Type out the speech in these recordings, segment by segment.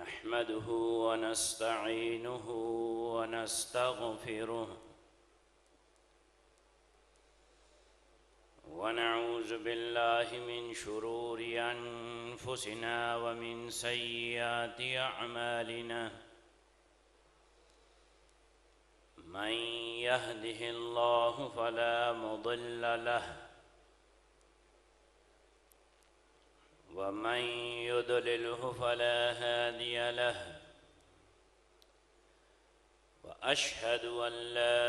نحمده ونستعينه ونستغفره ونعوذ بالله من شرور أنفسنا ومن سيئات أعمالنا من يهده الله فلا مضل له ومن يضلله فلا هادي له وأشهد أن لا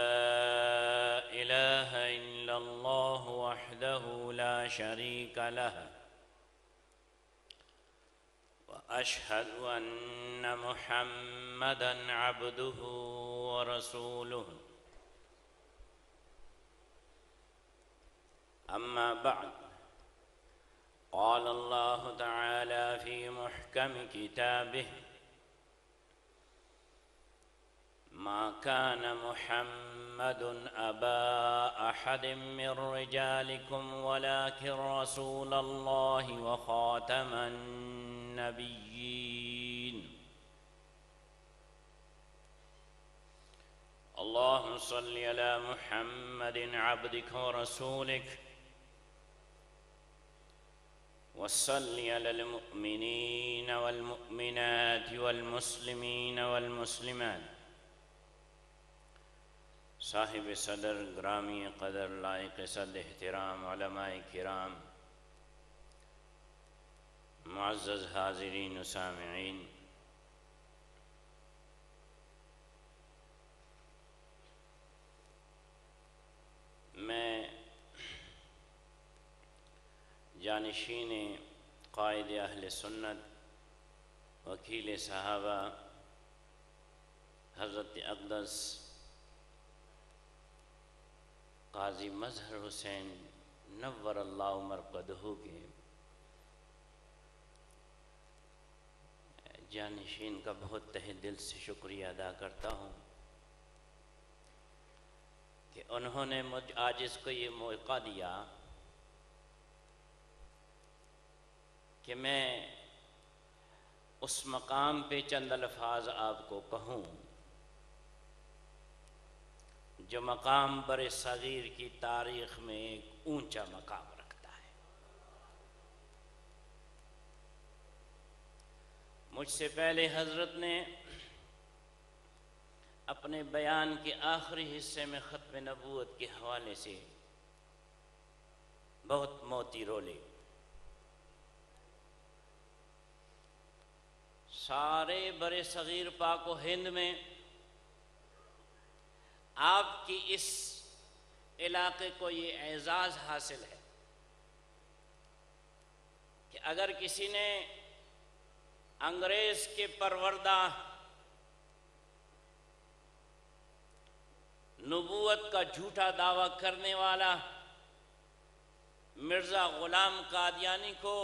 إله إلا الله وحده لا شريك له وأشهد أن محمدًا عبده ورسوله أما بعد قال الله تعالى في محكم كتابه ما كان محمد أبا أحد من رجالكم ولكن رسول الله وخاتم النبيين اللهم صل على محمد عبدك ورسولك وصل على المؤمنين والمؤمنات والمسلمين والمسلمات صاحب صدر گرامی قدر لائق صد احترام علماء کرام معزز حاضرین و سامعین میں جانشین قائد اہل سنت وکیل صحابہ حضرت اقدس قاضی مظہر حسین نور اللہ مرقدہ کے جانشین کا بہت تہ دل سے شکریہ ادا کرتا ہوں کہ انہوں نے مجھ عاجز کو یہ موقع دیا کہ میں اس مقام پہ چند الفاظ آپ کو کہوں جو مقام بر صغیر کی تاریخ میں ایک اونچا مقام رکھتا ہے۔ مجھ سے پہلے حضرت نے اپنے بیان کے آخری حصے میں ختم نبوت کے حوالے سے بہت موتی رولے۔ سارے بر صغیر پاک و ہند میں آپ کی اس علاقے کو یہ اعزاز حاصل ہے کہ اگر کسی نے انگریز کے پروردہ نبوت کا جھوٹا دعویٰ کرنے والا مرزا غلام قادیانی کو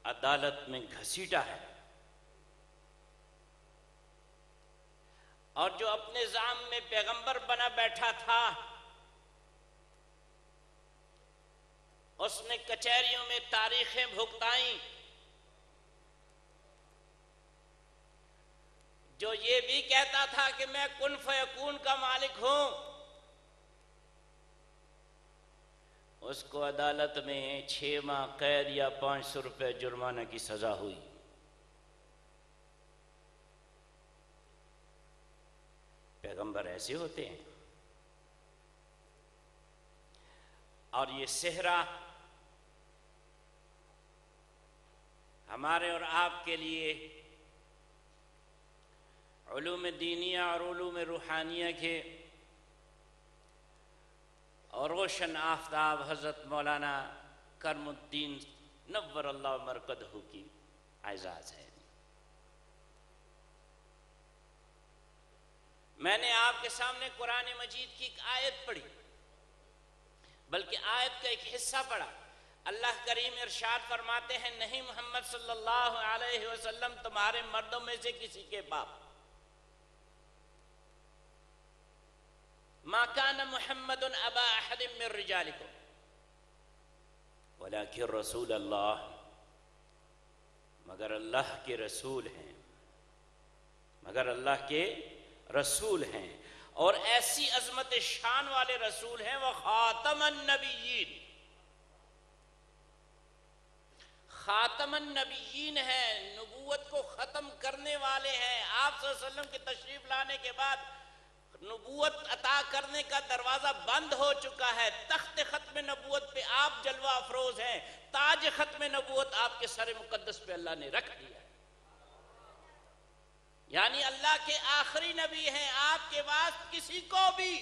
عدالت میں گھسیٹا ہے اور جو اپنے زعم میں پیغمبر بنا بیٹھا تھا اس نے کچہریوں میں تاریخیں بھگتائیں، جو یہ بھی کہتا تھا کہ میں کن فیکون کا مالک ہوں، اس کو عدالت میں 6 ماہ قید یا 500 روپے جرمانہ کی سزا ہوئی۔ پیغمبر ایسے ہوتے ہیں اور یہ صحرا ہمارے اور آپ کے لیے علوم دینیہ اور علوم روحانیہ کے اور روشن آفتاب حضرت مولانا کرم الدین نور اللہ مرقدہ کی اعزاز ہے۔ میں نے آپ کے سامنے قرآن مجید کی ایک آیت پڑھی، بلکہ آیت کا ایک حصہ پڑھا۔ اللہ کریم ارشاد فرماتے ہیں نہیں محمد صلی اللہ علیہ وسلم تمہارے مردوں میں سے کسی کے باپ، ما کان محمد ابا احد من رجالکم ولكن رسول اللہ مگر اللہ کے رسول ہیں، مگر اللہ کے رسول ہیں، اور ایسی عظمت شان والے رسول ہیں، وہ خاتم النبیین، خاتم النبیین ہیں، نبوت کو ختم کرنے والے ہیں۔ آپ صلی اللہ علیہ وسلم کے تشریف لانے کے بعد نبوت عطا کرنے کا دروازہ بند ہو چکا ہے، تخت ختم نبوت پہ آپ جلوہ افروز ہیں، تاج ختم نبوت آپ کے سر مقدس پہ اللہ نے رکھ دیا ہے، یعنی اللہ کے آخری نبی ہیں۔ آپ کے بعد کسی کو بھی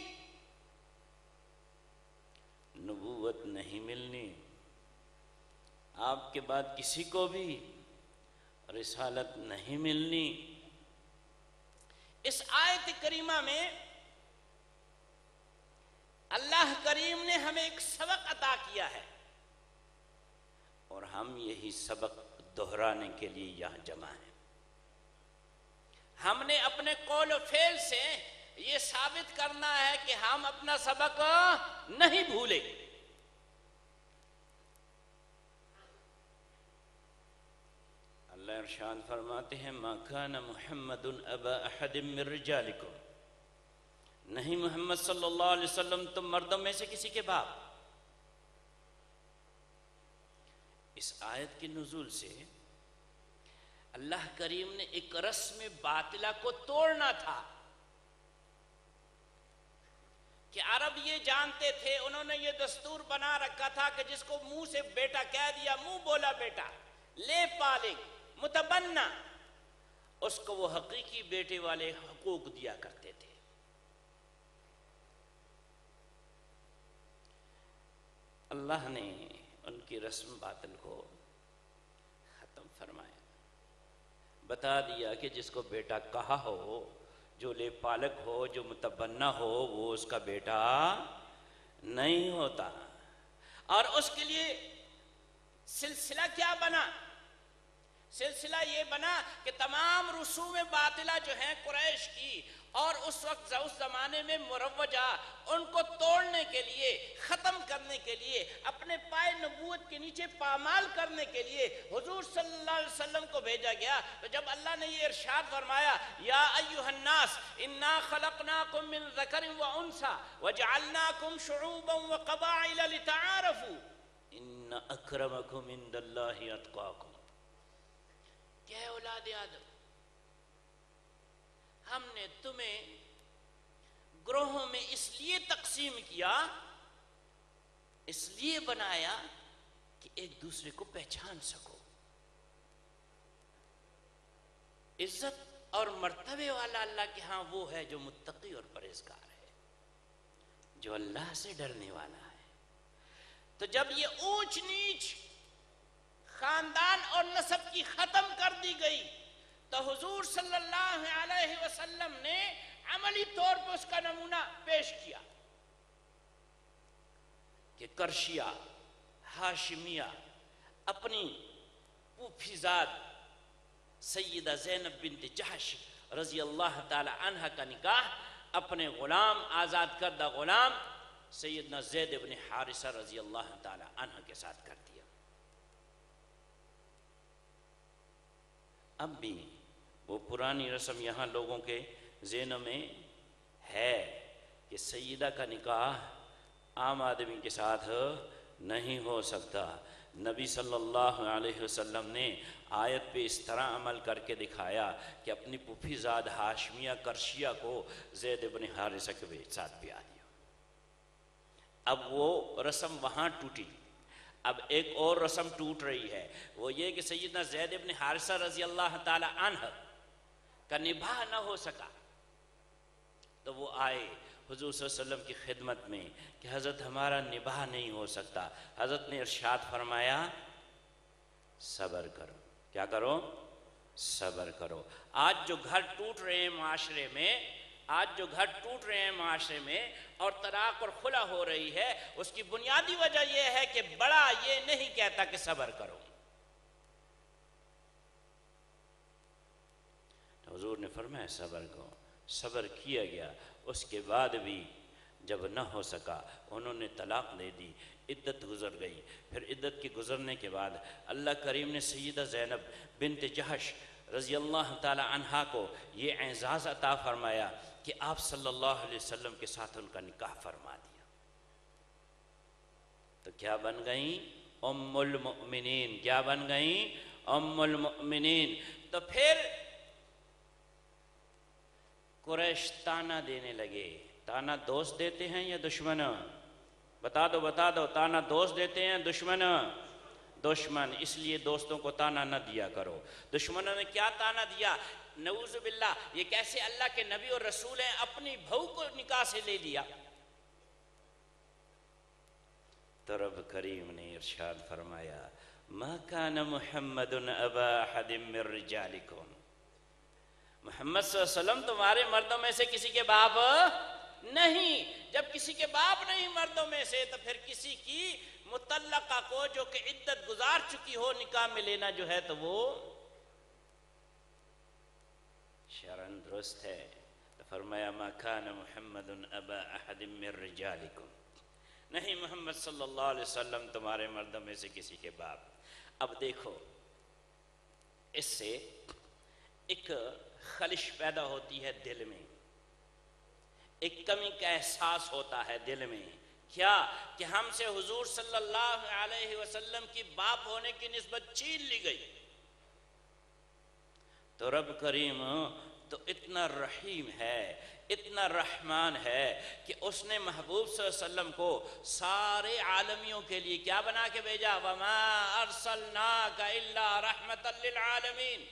نبوت نہیں ملنی، آپ کے بعد کسی کو بھی رسالت نہیں ملنی۔ اس آیت کریمہ میں اللہ کریم نے ہمیں ایک سبق عطا کیا ہے، اور ہم یہی سبق دہرانے کے لیے یہاں جمع ہیں۔ ہم نے اپنے قول و فعل سے یہ ثابت کرنا ہے کہ ہم اپنا سبق نہیں بھولے۔ اللہ ارشاد فرماتے ہیں ما کان محمد ابا احد من رجالکم، نہیں محمد صلی اللہ علیہ وسلم تم مردوں میں سے کسی کے باپ۔ اس آیت کے نزول سے اللہ کریم نے ایک رسم باطلہ کو توڑنا تھا کہ عرب یہ جانتے تھے، انہوں نے یہ دستور بنا رکھا تھا کہ جس کو منہ سے بیٹا کہہ دیا، منہ بولا بیٹا، لے پالے متبنہ، اس کو وہ حقیقی بیٹے والے حقوق دیا کرتے تھے۔ اللہ نے ان کی رسم باطل کو ختم فرمایا، بتا دیا کہ جس کو بیٹا کہا ہو، جو لے پالک ہو، جو متبنہ ہو، وہ اس کا بیٹا نہیں ہوتا۔ اور اس کے لیے سلسلہ کیا بنا؟ سلسلہ یہ بنا کہ تمام رسوم باطلہ جو ہیں قریش کی اور اس وقت اس زمانے میں مروجہ، ان کو توڑنے کے لیے، ختم کرنے کے لیے، اپنے پائے نبوت کے نیچے پامال کرنے کے لیے حضور صلی اللہ علیہ وسلم کو بھیجا گیا۔ تو جب اللہ نے یہ ارشاد فرمایا یا ایھا الناس انا خلقناکم من ذکر و انثی وجعلناکم شعوبا وقبائل لتعارفوا ان اکرمکم عند اللہ اتقاکم، کہ اے اولاد آدم، ہم نے تمہیں گروہوں میں اس لیے تقسیم کیا، اس لیے بنایا کہ ایک دوسرے کو پہچان سکو۔ عزت اور مرتبے والا اللہ کے ہاں وہ ہے جو متقی اور پرہیزگار ہے، جو اللہ سے ڈرنے والا ہے۔ تو جب یہ اونچ نیچ خاندان اور نسب کی ختم کر دی گئی، تو حضور صلی اللہ علیہ وسلم نے عملی طور پر اس کا نمونہ پیش کیا کہ کرشیہ ہاشمیہ اپنی پھوپھی زاد سیدہ زینب بنت جحش رضی اللہ تعالی عنہ کا نکاح اپنے غلام، آزاد کردہ غلام سیدنا زید بن حارثہ رضی اللہ تعالی عنہ کے ساتھ کر دیا۔ اب بھی وہ پرانی رسم یہاں لوگوں کے ذہنوں میں ہے کہ سیدہ کا نکاح عام آدمی کے ساتھ نہیں ہو سکتا۔ نبی صلی اللہ علیہ وسلم نے آیت پہ اس طرح عمل کر کے دکھایا کہ اپنی پھوپھی زاد ہاشمیہ کرشیہ کو زید بن حارثہ کے ساتھ بیاہ دیا۔ اب وہ رسم وہاں ٹوٹی، اب ایک اور رسم ٹوٹ رہی ہے، وہ یہ کہ سیدنا زید بن حارثہ رضی اللہ تعالی عنہ کا نباہ نہ ہو سکا، تو وہ آئے حضور صلی اللہ علیہ وسلم کی خدمت میں کہ حضرت ہمارا نباہ نہیں ہو سکتا۔ حضرت نے ارشاد فرمایا صبر کرو۔ کیا کرو؟ صبر کرو۔ آج جو گھر ٹوٹ رہے ہیں معاشرے میں، اور طلاق اور خلا ہو رہی ہے، اس کی بنیادی وجہ یہ ہے کہ بڑا یہ نہیں کہتا کہ صبر کرو۔ حضور نے فرمایا صبر کرو، صبر کیا گیا۔ اس کے بعد بھی جب نہ ہو سکا انہوں نے طلاق دے دی، عدت گزر گئی۔ پھر عدت کے گزرنے کے بعد اللہ کریم نے سیدہ زینب بنت جہش رضی اللہ تعالی عنہا کو یہ اعزاز عطا فرمایا کہ آپ صلی اللہ علیہ وسلم کے ساتھ ان کا نکاح فرما دیا، تو کیا بن گئیں؟ ام المؤمنین۔ کیا بن گئیں؟ ام المؤمنین۔ تو پھر قریش تانا دینے لگے۔ تانا دوست دیتے ہیں یا دشمن؟ بتا دو، تانا دوست دیتے ہیں دشمن؟ دشمن۔ اس لیے دوستوں کو تانا نہ دیا کرو۔ دشمنوں نے کیا تانا دیا؟ نعوذ باللہ، یہ کیسے اللہ کے نبی اور رسول ہیں، اپنی بہو کو نکاح سے لے لیا۔ تو رب کریم نے ارشاد فرمایا ما کان محمد ابا احد من رجالکم، محمد صلی اللہ علیہ وسلم تمہارے مردوں میں سے کسی کے باپ نہیں۔ جب کسی کے باپ نہیں مردوں میں سے، تو پھر کسی کی مطلقہ کو جو کہ عدت گزار چکی ہو نکاح میں لینا جو ہے تو وہ شرعاً درست ہے۔ تو فرمایا ما کان محمد ابا احد من رجالکم، نہیں محمد صلی اللہ علیہ وسلم تمہارے مردوں میں سے کسی کے باپ۔ اب دیکھو، اس سے ایک خلش پیدا ہوتی ہے دل میں، ایک کمی کا احساس ہوتا ہے دل میں۔ کیا؟ کہ ہم سے حضور صلی اللہ علیہ وسلم کی باپ ہونے کی نسبت چھین لی گئی۔ تو رب کریم تو اتنا رحیم ہے، اتنا رحمان ہے کہ اس نے محبوب صلی اللہ علیہ وسلم کو سارے عالمیوں کے لیے کیا بنا کے بھیجا؟ وَمَا أَرْسَلْنَاكَ إِلَّا رَحْمَةً لِلْعَالَمِينَ۔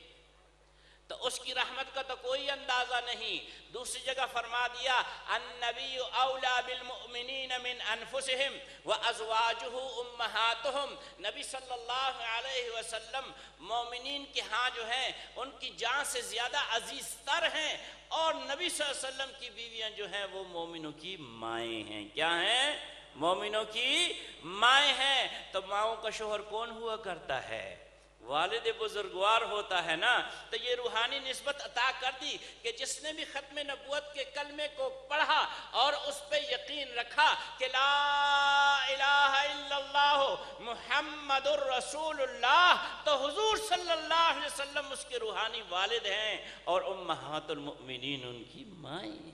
تو اس کی رحمت کا تو کوئی اندازہ نہیں۔ دوسری جگہ فرما دیا النبی اولا بالمؤمنین من انفسہم وازواجہ امہاتہم، نبی صلی اللہ علیہ وسلم مومنین کے ہاں جو ہیں ان کی جان سے زیادہ عزیز تر ہیں، اور نبی صلی اللہ علیہ وسلم کی بیویاں جو ہیں وہ مومنوں کی مائیں ہیں۔ کیا ہیں؟ مومنوں کی مائیں ہیں۔ تو ماؤں کا شوہر کون ہوا کرتا ہے؟ والد بزرگوار ہوتا ہے نا۔ تو یہ روحانی نسبت عطا کر دی کہ جس نے بھی ختم نبوت کے کلمے کو پڑھا اور اس پہ یقین رکھا کہ لا الہ الا اللہ محمد الرسول اللہ، تو حضور صلی اللہ علیہ وسلم اس کے روحانی والد ہیں اور امہات المؤمنین ان کی مائیں ہیں۔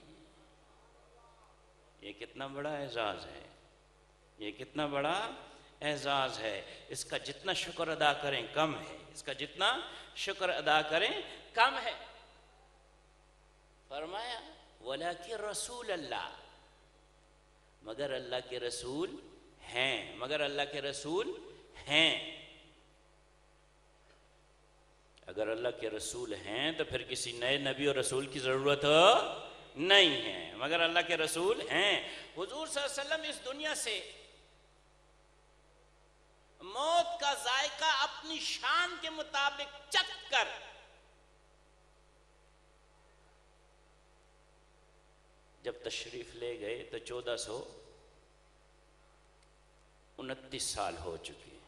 یہ کتنا بڑا اعزاز ہے، یہ کتنا بڑا اعزاز ہے۔ اس کا جتنا شکر ادا کریں کم ہے، اس کا جتنا شکر ادا کریں کم ہے۔ فرمایا وَلَكِنْ رسول اللہ، مگر اللہ کے رسول ہیں، مگر اللہ کے رسول ہیں۔ اگر اللہ کے رسول ہیں تو پھر کسی نئے نبی اور رسول کی ضرورت نہیں ہے، مگر اللہ کے رسول ہیں۔ حضور صلی اللہ علیہ وسلم اس دنیا سے موت کا ذائقہ اپنی شان کے مطابق چکھ کر جب تشریف لے گئے تو 1429 سال ہو چکے ہیں۔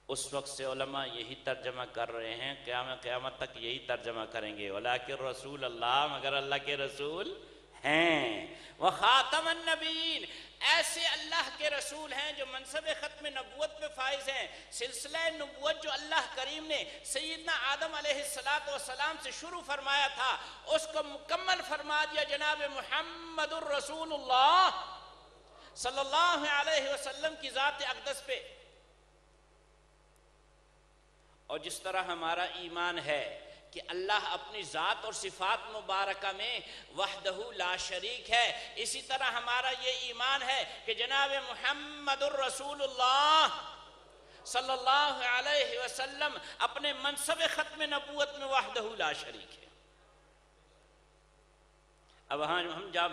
اس وقت سے علماء یہی ترجمہ کر رہے ہیں، قیامت تک یہی ترجمہ کریں گے وَلَكِنْ رسول اللہ، مگر اللہ کے رسول ہیں۔ وَخَاتَمَ النَّبِيِّينَ، ایسے اللہ کے رسول ہیں جو منصب ختم نبوت پہ فائز ہیں۔ سلسلہ نبوت جو اللہ کریم نے سیدنا آدم علیہ السلام سے شروع فرمایا تھا، اس کو مکمل فرما دیا جناب محمد الرسول اللہ صلی اللہ علیہ وسلم کی ذات اقدس پہ۔ اور جس طرح ہمارا ایمان ہے کہ اللہ اپنی ذات اور صفات مبارکہ میں وحدہ لا شریک ہے، اسی طرح ہمارا یہ ایمان ہے کہ جناب محمد الرسول اللہ صلی اللہ علیہ وسلم اپنے منصب ختم نبوت میں وحدہ لا شریک ہے۔ اب ہم جہاں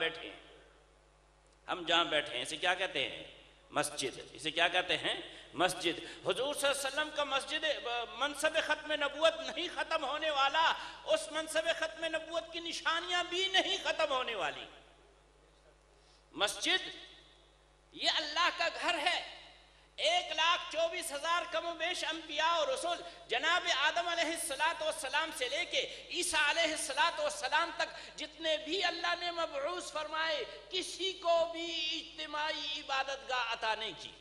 بیٹھے ہیں، اسے کیا کہتے ہیں؟ مسجد۔ اسے کیا کہتے ہیں؟ مسجد۔ حضور صلی اللہ علیہ وسلم کا منصب ختم نبوت نہیں ختم ہونے والا، اس منصب ختم نبوت کی نشانیاں بھی نہیں ختم ہونے والی۔ مسجد یہ اللہ کا گھر ہے، 1,24,000 کم و بیش انبیاء اور رسول جناب آدم علیہ السلام سے لے کے عیسیٰ علیہ السلام تک جتنے بھی اللہ نے مبعوث فرمائے، کسی کو بھی اجتماعی عبادت گاہ عطا نہیں کی.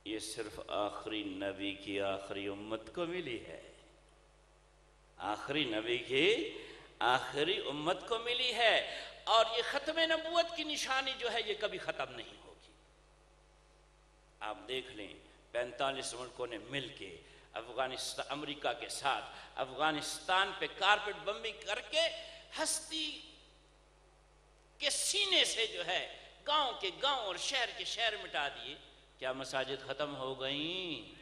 یہ صرف آخری نبی کی آخری امت کو ملی ہے. آخری نبی کی آخری امت کو ملی ہے. اور یہ ختم نبوت کی نشانی جو ہے یہ کبھی ختم نہیں ہوگی. آپ دیکھ لیں 45 ملکوں نے مل کے امریکہ کے ساتھ افغانستان پہ کارپٹ بمبنگ کر کے ہستی کے سینے سے جو ہے گاؤں کے گاؤں اور شہر کے شہر مٹا دیے. کیا مساجد ختم ہو گئیں؟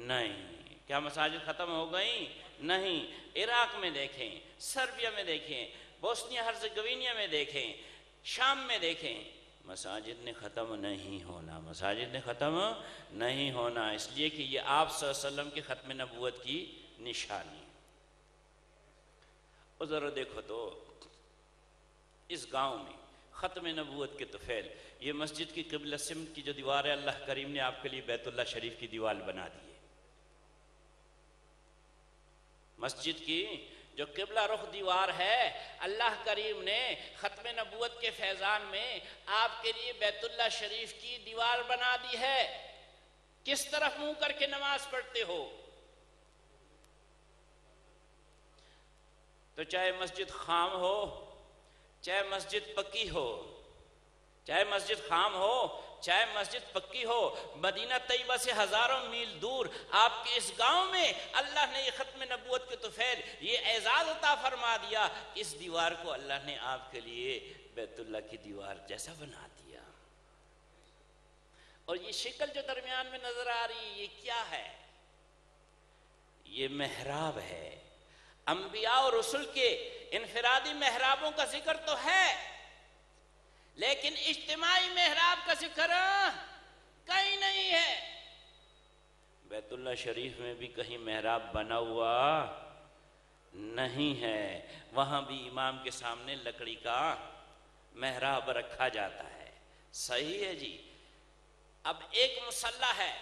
نہیں. کیا مساجد ختم ہو گئیں؟ نہیں. عراق میں دیکھیں، سربیا میں دیکھیں، بوسنیا ہرزیگوینیا میں دیکھیں، شام میں دیکھیں، مساجد نے ختم نہیں ہونا. مساجد نے ختم نہیں ہونا، اس لیے کہ یہ آپ صلی اللہ علیہ وسلم کی ختم نبوت کی نشانی. اور ذرا دیکھو تو اس گاؤں میں ختم نبوت کے طفیل یہ مسجد کی قبلہ سمت کی جو دیوار ہے، اللہ کریم نے آپ کے لیے بیت اللہ شریف کی دیوار بنا دی ہے. مسجد کی جو قبلہ رخ دیوار ہے، اللہ کریم نے ختم نبوت کے فیضان میں آپ کے لیے بیت اللہ شریف کی دیوار بنا دی ہے. کس طرف منہ کر کے نماز پڑھتے ہو؟ تو چاہے مسجد خام ہو، چاہے مسجد پکی ہو، چاہے مسجد خام ہو، چاہے مسجد پکی ہو، مدینہ طیبہ سے ہزاروں میل دور آپ کے اس گاؤں میں اللہ نے یہ ختم نبوت کے طفیل یہ اعزاز عطا فرما دیا. اس دیوار کو اللہ نے آپ کے لیے بیت اللہ کی دیوار جیسا بنا دیا. اور یہ شکل جو درمیان میں نظر آ رہی ہے، یہ کیا ہے؟ یہ محراب ہے. انبیاء اور رسل کے انفرادی محرابوں کا ذکر تو ہے، لیکن اجتماعی محراب کا ذکر کہیں نہیں ہے. بیت اللہ شریف میں بھی کہیں محراب بنا ہوا نہیں ہے. وہاں بھی امام کے سامنے لکڑی کا محراب رکھا جاتا ہے. صحیح ہے جی. اب ایک مصلی ہے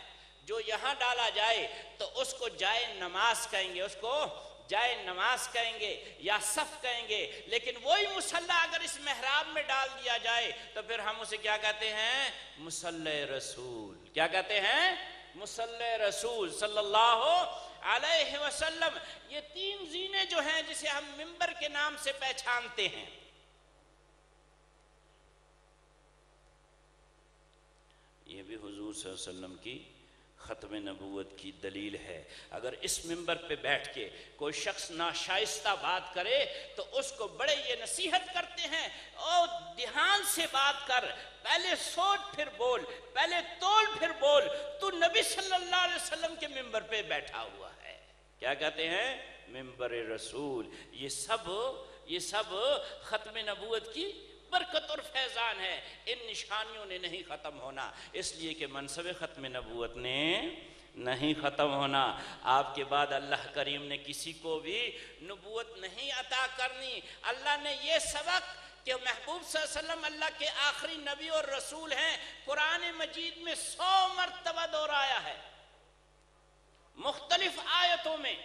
جو یہاں ڈالا جائے تو اس کو جائے نماز کہیں گے، اس کو جائے نماز کہیں گے یا صف کہیں گے. لیکن وہی مصلی اگر اس محراب میں ڈال دیا جائے تو پھر ہم اسے کیا کہتے ہیں؟ مصلی رسول. کیا کہتے ہیں؟ مصلی رسول صلی اللہ علیہ وسلم. یہ 3 زینے جو ہیں جسے ہم منبر کے نام سے پہچانتے ہیں، یہ بھی حضور صلی اللہ علیہ وسلم کی ختم نبوت کی دلیل ہے. اگر اس منبر پہ بیٹھ کے کوئی شخص ناشائستہ بات کرے تو اس کو بڑے یہ نصیحت کرتے ہیں، اور دھیان سے بات کر، پہلے سوچ پھر بول، پہلے تول پھر بول. تو نبی صلی اللہ علیہ وسلم کے منبر پہ بیٹھا ہوا ہے. کیا کہتے ہیں؟ منبر رسول. یہ سب ختم نبوت کی برکت اور فیضان ہے. ان نشانیوں نے نہیں ختم ہونا، اس لیے کہ منصب ختم نبوت نے نہیں ختم ہونا. آپ کے بعد اللہ کریم نے کسی کو بھی نبوت نہیں عطا کرنی. اللہ نے یہ سبق کہ محبوب صلی اللہ علیہ وسلم اللہ کے آخری نبی اور رسول ہیں، قرآن مجید میں 100 مرتبہ دہرایا ہے. مختلف آیتوں میں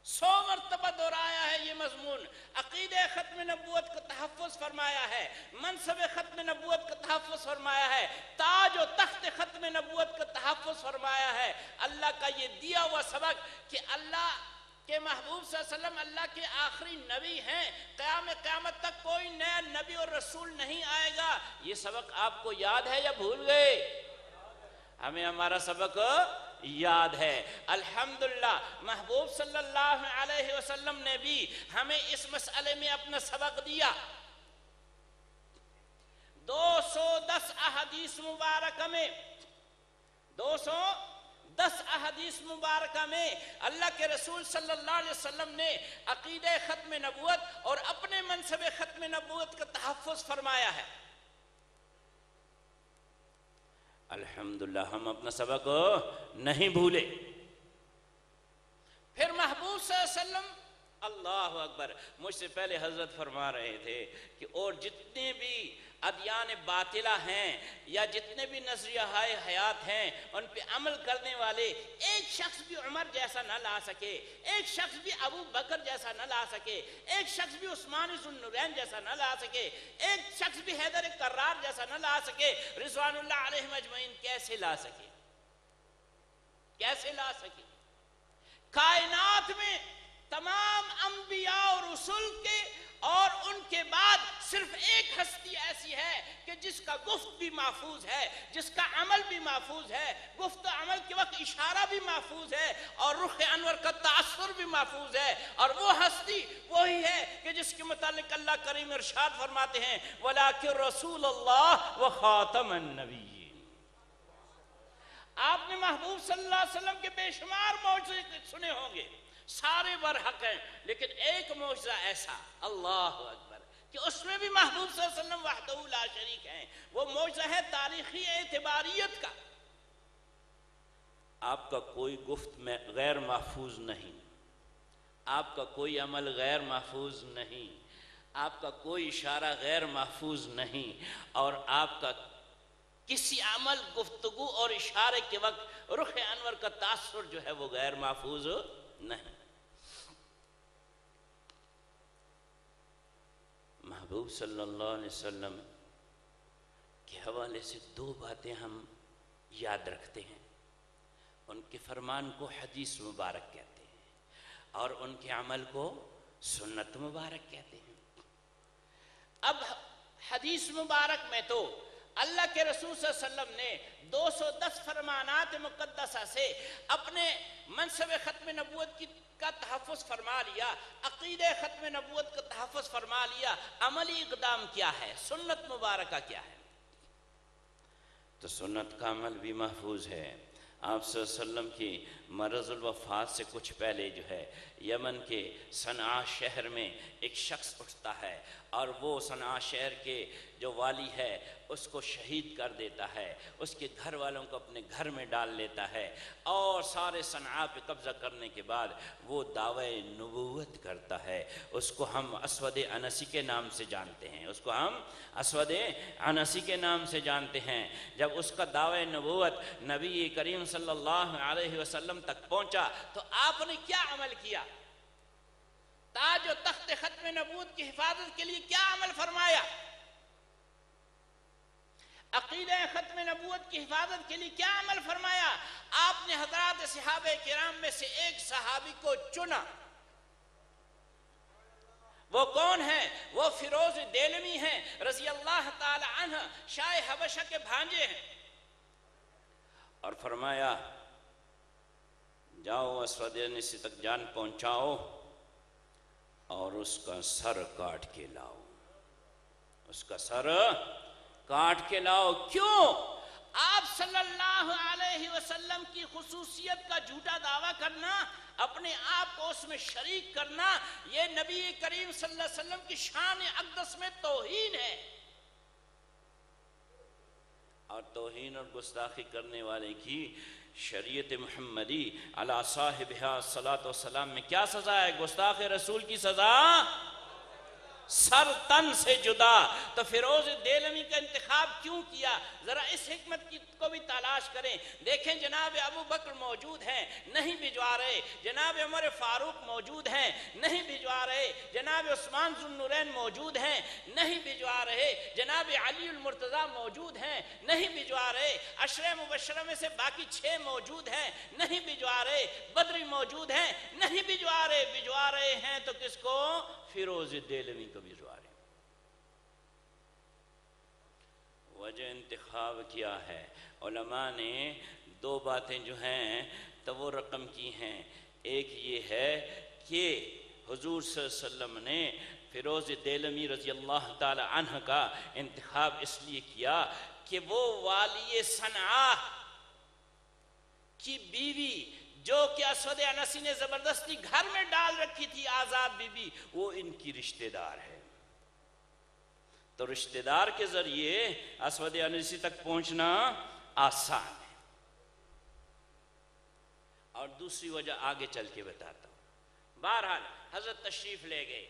100 مرتبہ دہرایا ہے یہ مضمون. عقیدہ ختم نبوت کا تحفظ فرمایا ہے، منصب ختم نبوت کا تحفظ فرمایا ہے، تاج و تخت ختم نبوت کا تحفظ فرمایا ہے. اللہ کا یہ دیا ہوا سبق کہ اللہ کے محبوب صلی اللہ علیہ وسلم اللہ کے آخری نبی ہیں، قیامت تک کوئی نیا نبی اور رسول نہیں آئے گا. یہ سبق آپ کو یاد ہے یا بھول گئے؟ ہمیں ہمارا سبق یاد ہے. الحمدللہ محبوب صلی اللہ علیہ وسلم نے بھی ہمیں اس مسئلے میں اپنا سبق دیا. 210 احادیث مبارکہ میں 210 احادیث مبارکہ میں اللہ کے رسول صلی اللہ علیہ وسلم نے عقیدہ ختم نبوت اور اپنے منصب ختم نبوت کا تحفظ فرمایا ہے. الحمدللہ ہم اپنا سبق نہیں بھولے. پھر محبوب صلی اللہ علیہ وسلم، اللہ اکبر، مجھ سے پہلے حضرت فرما رہے تھے کہ اور جتنے بھی ادیان باطلہ ہیں یا جتنے بھی نظریہ حیات ہیں ان پہ عمل کرنے والے ایک شخص بھی عمر جیسا نہ لا سکے، ایک شخص بھی ابو بکر جیسا نہ لا سکے، ایک شخص بھی عثمان ذو النورین جیسا نہ لا سکے، ایک شخص بھی حیدر کرار جیسا نہ لا سکے، رضوان اللہ علیہم اجمعین کیسے لا سکے؟ کیسے لا سکے؟ کائنات میں تمام انبیاء اور رسول کے اور ان کے بعد صرف ایک ہستی ایسی ہے کہ جس کا گفت بھی محفوظ ہے، جس کا عمل بھی محفوظ ہے، گفت و عمل کے وقت اشارہ بھی محفوظ ہے اور رخ انور کا تاثر بھی محفوظ ہے، اور وہ ہستی وہی ہے کہ جس کے متعلق اللہ کریم ارشاد فرماتے ہیں وَلَٰكِن رَسُولَ اللَّهِ وَخَاتَمَ النَّبِيِّينَ۔ آپ نے محبوب صلی اللہ علیہ وسلم کے بے شمار معجزے سنے ہوں گے، سارے برحق ہیں، لیکن ایک معجزہ ایسا، اللہ اکبر، کہ اس میں بھی محبوب صلی اللہ علیہ وسلم وحدہ لا شریک ہیں۔ وہ معجزہ ہے تاریخی اعتباریت کا۔ آپ کا کوئی گفت میں غیر محفوظ نہیں، آپ کا کوئی عمل غیر محفوظ نہیں، آپ کا کوئی اشارہ غیر محفوظ نہیں، اور آپ کا کسی عمل، گفتگو اور اشارے کے وقت رخ انور کا تاثر جو ہے وہ غیر محفوظ نہیں۔ محبوب صلی اللہ علیہ وسلم کے حوالے سے دو باتیں ہم یاد رکھتے ہیں، ان کے فرمان کو حدیث مبارک کہتے ہیں اور ان کے عمل کو سنت مبارک کہتے ہیں۔ اب حدیث مبارک میں تو اللہ کے رسول صلی اللہ علیہ وسلم نے 210 فرمانات مقدسہ سے اپنے منصب ختم نبوت کا تحفظ فرما لیا، عقیدہ ختم نبوت کا تحفظ فرما لیا۔ عملی اقدام کیا ہے؟ سنت مبارکہ کیا ہے؟ تو سنت کا عمل بھی محفوظ ہے۔ آپ صلی اللہ علیہ وسلم کی مرض الوفات سے کچھ پہلے جو ہے یمن کے صنعاء شہر میں ایک شخص اٹھتا ہے اور وہ صنعاء شہر کے جو والی ہے اس کو شہید کر دیتا ہے، اس کے گھر والوں کو اپنے گھر میں ڈال لیتا ہے، اور سارے صنعاء پہ قبضہ کرنے کے بعد وہ دعوی نبوت کرتا ہے۔ اس کو ہم اسود انسی کے نام سے جانتے ہیں، اس کو ہم اسود انسی کے نام سے جانتے ہیں۔ جب اس کا دعوی نبوت نبی کریم صلی اللہ علیہ وسلم تک پہنچا تو آپ نے کیا عمل کیا؟ تاج و تخت ختم نبوت کی حفاظت کے لیے کیا عمل فرمایا؟ عقیدہ ختم نبوت کی حفاظت کے لیے کیا عمل فرمایا؟ آپ نے حضرات صحابہ کرام میں سے ایک صحابی کو چنا۔ وہ کون ہے؟ وہ فیروز دیلمی ہیں رضی اللہ تعالی عنہ، شاہ حبشہ کے بھانجے ہیں، اور فرمایا جاؤ اسود انسی تک جان پہنچاؤ اور اس کا سر کاٹ کے لاؤ، اس کا سر کاٹ کے لاؤ۔ کیوں؟ آپ صلی اللہ علیہ وسلم کی خصوصیت کا جھوٹا دعویٰ کرنا، اپنے آپ کو اس میں شریک کرنا، یہ نبی کریم صلی اللہ علیہ وسلم کی شان اقدس میں توہین ہے، اور توہین اور گستاخی کرنے والے کی شریعت محمدی علی صاحبہا الصلاۃ والسلام میں کیا سزا ہے؟ گستاخ رسول کی سزا سر تن سے جدا۔ تو فیروز دیلمی کا انتخاب کیوں کیا؟ ذرا اس حکمت کو بھی تلاش کریں۔ دیکھیں جناب ابو بکر موجود ہیں، نہیں بھجوا رہے، جناب عمر فاروق موجود ہیں، نہیں بھجوا رہے، جناب عثمان ذو النورین موجود ہیں، نہیں بھجوا رہے، جناب علی المرتضیٰ موجود ہیں، نہیں بھجوا رہے، عشرہ مبشرہ میں سے باقی 6 موجود ہیں، نہیں بھجوا رہے، بدری موجود ہیں، نہیں بھجوا رہے۔ بھجوا رہے ہیں تو کس کو؟ فیروز دیلمی کو بھجوا رہے۔ وجہ انتخاب کیا ہے؟ علماء نے 2 باتیں جو ہیں تو وہ رقم کی ہیں۔ ایک یہ ہے کہ حضور صلی اللہ علیہ وسلم نے فیروز دیلمی رضی اللہ تعالی عنہ کا انتخاب اس لیے کیا کہ وہ والی صنعاء کی بیوی جو کہ اسود انسی نے زبردستی گھر میں ڈال رکھی تھی، آزاد بی بی، وہ ان کی رشتہ دار ہے، تو رشتہ دار کے ذریعے اسود انسی تک پہنچنا آسان ہے۔ اور دوسری وجہ آگے چل کے بتاتا ہوں۔ بہرحال حضرت تشریف لے گئے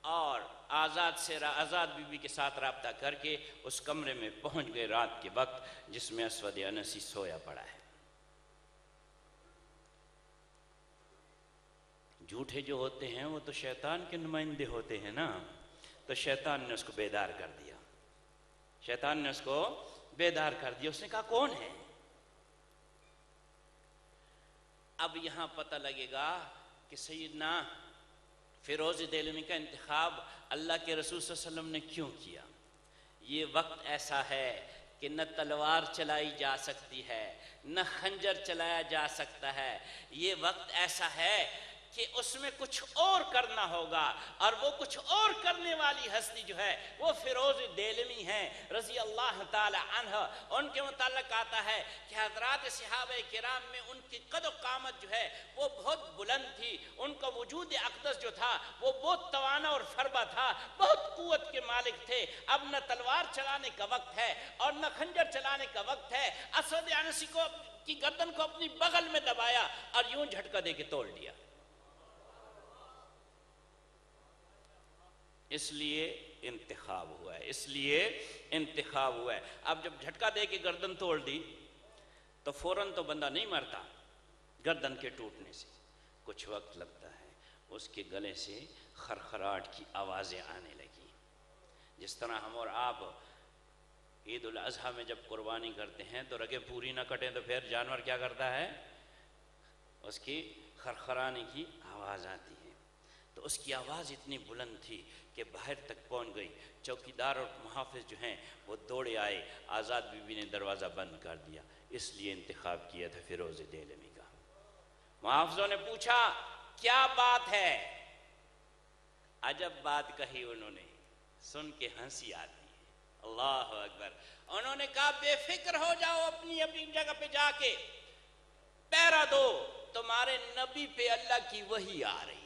اور آزاد بیوی کے ساتھ رابطہ کر کے اس کمرے میں پہنچ گئے رات کے وقت جس میں اسود انسی سویا پڑا ہے۔ جھوٹے جو ہوتے ہیں وہ تو شیطان کے نمائندے ہوتے ہیں نا، تو شیطان نے اس کو بیدار کر دیا، شیطان نے اس کو بیدار کر دیا۔ اس نے کہا کون ہے؟ اب یہاں پتہ لگے گا کہ سیدنا فیروز دہلوی کا انتخاب اللہ کے رسول صلی اللہ علیہ وسلم نے کیوں کیا۔ یہ وقت ایسا ہے کہ نہ تلوار چلائی جا سکتی ہے، نہ خنجر چلایا جا سکتا ہے۔ یہ وقت ایسا ہے کہ اس میں کچھ اور کرنا ہوگا، اور وہ کچھ اور کرنے والی ہستی جو ہے وہ فیروز دہلوی ہیں رضی اللہ تعالی عنہ۔ ان کے متعلق آتا ہے کہ حضرات صحابہ کرام میں ان کی قد و قامت جو ہے وہ بہت بلند تھی، ان کا وجود اقدس جو تھا وہ بہت توانا اور فربا تھا، بہت قوت کے مالک تھے۔ اب نہ تلوار چلانے کا وقت ہے اور نہ خنجر چلانے کا وقت ہے۔ اسود انسی کی گردن کو اپنی بغل میں دبایا اور یوں جھٹکا دے کے توڑ دیا۔ اس لیے انتخاب ہوا ہے، اس لیے انتخاب ہوا ہے۔ اب جب جھٹکا دے کے گردن توڑ دی تو فوراً تو بندہ نہیں مرتا، گردن کے ٹوٹنے سے کچھ وقت لگتا ہے، اس کے گلے سے خرخراہٹ کی آوازیں آنے لگی۔ جس طرح ہم اور آپ عید الاضحیٰ میں جب قربانی کرتے ہیں تو رگیں پوری نہ کٹیں تو پھر جانور کیا کرتا ہے؟ اس کی خرخرانے کی آواز آتی ہے۔ تو اس کی آواز اتنی بلند تھی کہ باہر تک پہنچ گئی۔ چوکیدار اور محافظ جو ہیں وہ دوڑے آئے، آزاد بیوی نے دروازہ بند کر دیا۔ اس لیے انتخاب کیا تھا فیروز دہلوی کا۔ محافظوں نے پوچھا کیا بات ہے؟ عجب بات کہی انہوں نے، سن کے ہنسی آتی ہے۔ اللہ اکبر۔ انہوں نے کہا بے فکر ہو جاؤ، اپنی اپنی جگہ پہ جا کے پہرا دو، تمہارے نبی پہ اللہ کی وحی آ رہی ہے۔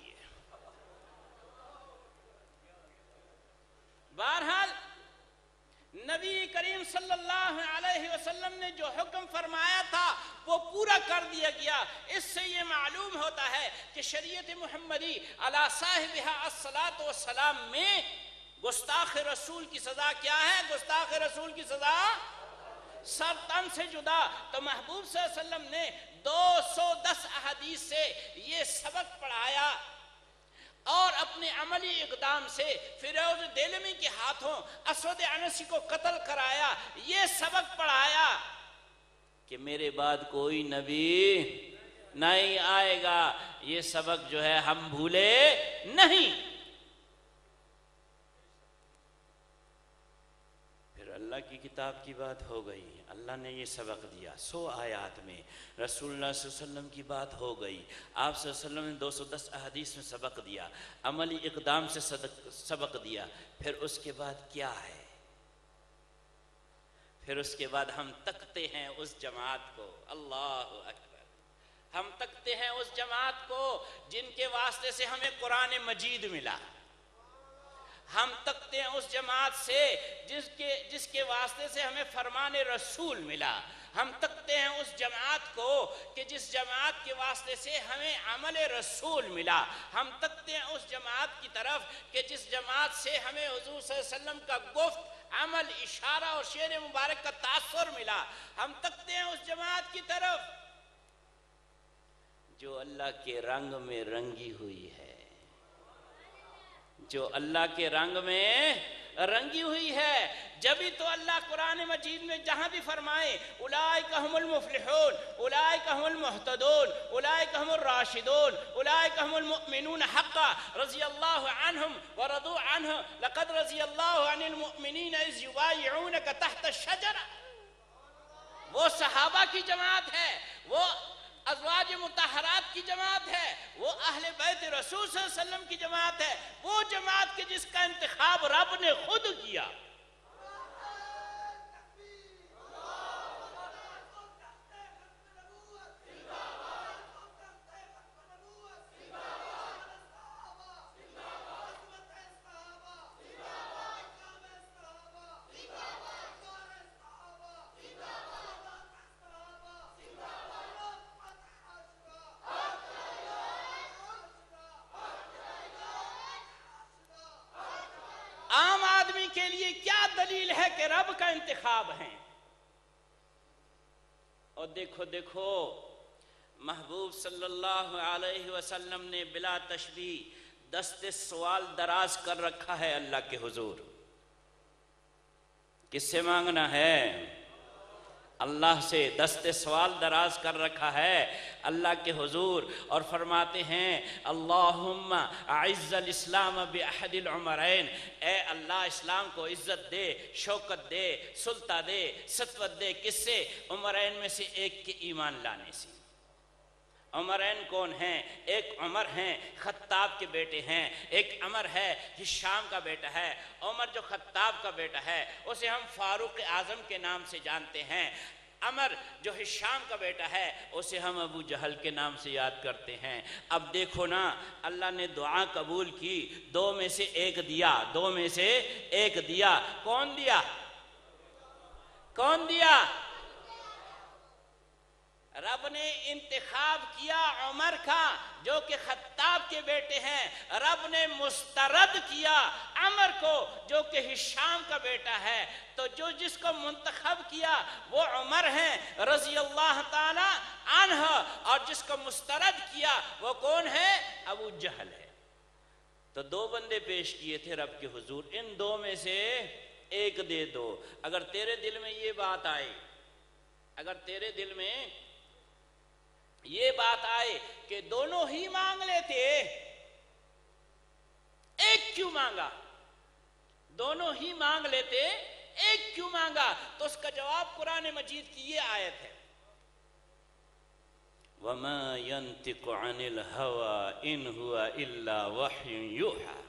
بہرحال نبی کریم صلی اللہ علیہ وسلم نے جو حکم فرمایا تھا وہ پورا کر دیا گیا۔ اس سے یہ معلوم ہوتا ہے کہ شریعت محمدی علی صاحبہا الصلاۃ والسلام میں گستاخ رسول کی سزا کیا ہے؟ گستاخ رسول کی سزا سر تن سے جدا۔ تو محبوب صلی اللہ علیہ وسلم نے 210 احادیث سے یہ سبق پڑھایا اور اپنے عملی اقدام سے فیروز دہلوی کے ہاتھوں اسود انسی کو قتل کرایا۔ یہ سبق پڑھایا کہ میرے بعد کوئی نبی نہیں آئے گا۔ یہ سبق جو ہے ہم بھولے نہیں۔ پھر اللہ کی کتاب کی بات ہو گئی، اللہ نے یہ سبق دیا 100 آیات میں، رسول اللہ صلی اللہ علیہ وسلم کی بات ہو گئی، آپ صلی اللہ علیہ وسلم نے 210 احادیث میں سبق دیا، عملی اقدام سے سبق دیا۔ پھر اس کے بعد کیا ہے؟ پھر اس کے بعد ہم تکتے ہیں اس جماعت کو، اللہ اکبر، ہم تکتے ہیں اس جماعت کو جن کے واسطے سے ہمیں قرآن مجید ملا۔ ہم تکتے ہیں اس جماعت سے جس کے واسطے سے ہمیں فرمان رسول ملا۔ ہم تکتے ہیں اس جماعت کو کہ جس جماعت کے واسطے سے ہمیں عمل رسول ملا۔ ہم تکتے ہیں اس جماعت کی طرف کہ جس جماعت سے ہمیں حضور صلی اللہ علیہ وسلم کا گفت، عمل، اشارہ اور شعر مبارک کا تاثر ملا۔ ہم تکتے ہیں اس جماعت کی طرف جو اللہ کے رنگ میں رنگی ہوئی ہے، جو اللہ کے رنگ میں رنگی ہوئی ہے۔ جبھی تو اللہ قرآن مجید میں جہاں بھی فرمائے اولئک هم المفلحون، اولئک هم المہتدون، اولئک هم الراشدون، اولئک هم المؤمنون حقا رضی اللہ عنہم ورضوا عنہ لقد رضی اللہ عن المؤمنین اذ یبایعونک تحت الشجرہ۔ وہ صحابہ کی جماعت ہے، وہ ازواج مطہرات کی جماعت ہے، وہ اہل بیت رسول صلی اللہ علیہ وسلم کی جماعت ہے، وہ جماعت کے جس کا انتخاب رب نے خود کیا۔ کہ رب کا انتخاب ہیں۔ اور دیکھو دیکھو محبوب صلی اللہ علیہ وسلم نے بلا تشبیہ دست سوال دراز کر رکھا ہے اللہ کے حضور۔ کس سے مانگنا ہے؟ اللہ سے دست سوال دراز کر رکھا ہے اللہ کے حضور، اور فرماتے ہیں اللہم اعز الاسلام باحد العمرین، اے اللہ اسلام کو عزت دے، شوکت دے، سلطہ دے، سطوت دے۔ کس سے؟ عمرین میں سے ایک کے ایمان لانے سے۔ عمرین کون ہیں؟ ایک عمر ہیں خطاب کے بیٹے ہیں، ایک عمر ہے ہشام کا بیٹا ہے۔ عمر جو خطاب کا بیٹا ہے اسے ہم فاروق اعظم کے نام سے جانتے ہیں، عمر جو ہشام کا بیٹا ہے اسے ہم ابو جہل کے نام سے یاد کرتے ہیں۔ اب دیکھو نا، اللہ نے دعا قبول کی، دو میں سے ایک دیا، دو میں سے ایک دیا۔ کون دیا؟ کون دیا؟ رب نے انتخاب کیا عمر کا جو کہ خطاب کے بیٹے ہیں، رب نے مسترد کیا عمر کو جو کہ ہشام کا بیٹا ہے۔ تو جو جس کو منتخب کیا وہ عمر ہیں رضی اللہ تعالی عنہ، اور جس کو مسترد کیا وہ کون ہے؟ ابو جہل ہے۔ تو دو بندے پیش کیے تھے رب کے حضور، ان دو میں سے ایک دے دو۔ اگر تیرے دل میں یہ بات آئے، اگر تیرے دل میں یہ بات آئے کہ دونوں ہی مانگ لیتے، ایک کیوں مانگا؟ دونوں ہی مانگ لیتے، ایک کیوں مانگا؟ تو اس کا جواب قرآن مجید کی یہ آیت ہے، وَمَا يَنْتِقُ عَنِ الْهَوَىٰ إِنْ هُوَ إِلَّا وَحْيٌ يُوحَىٰ،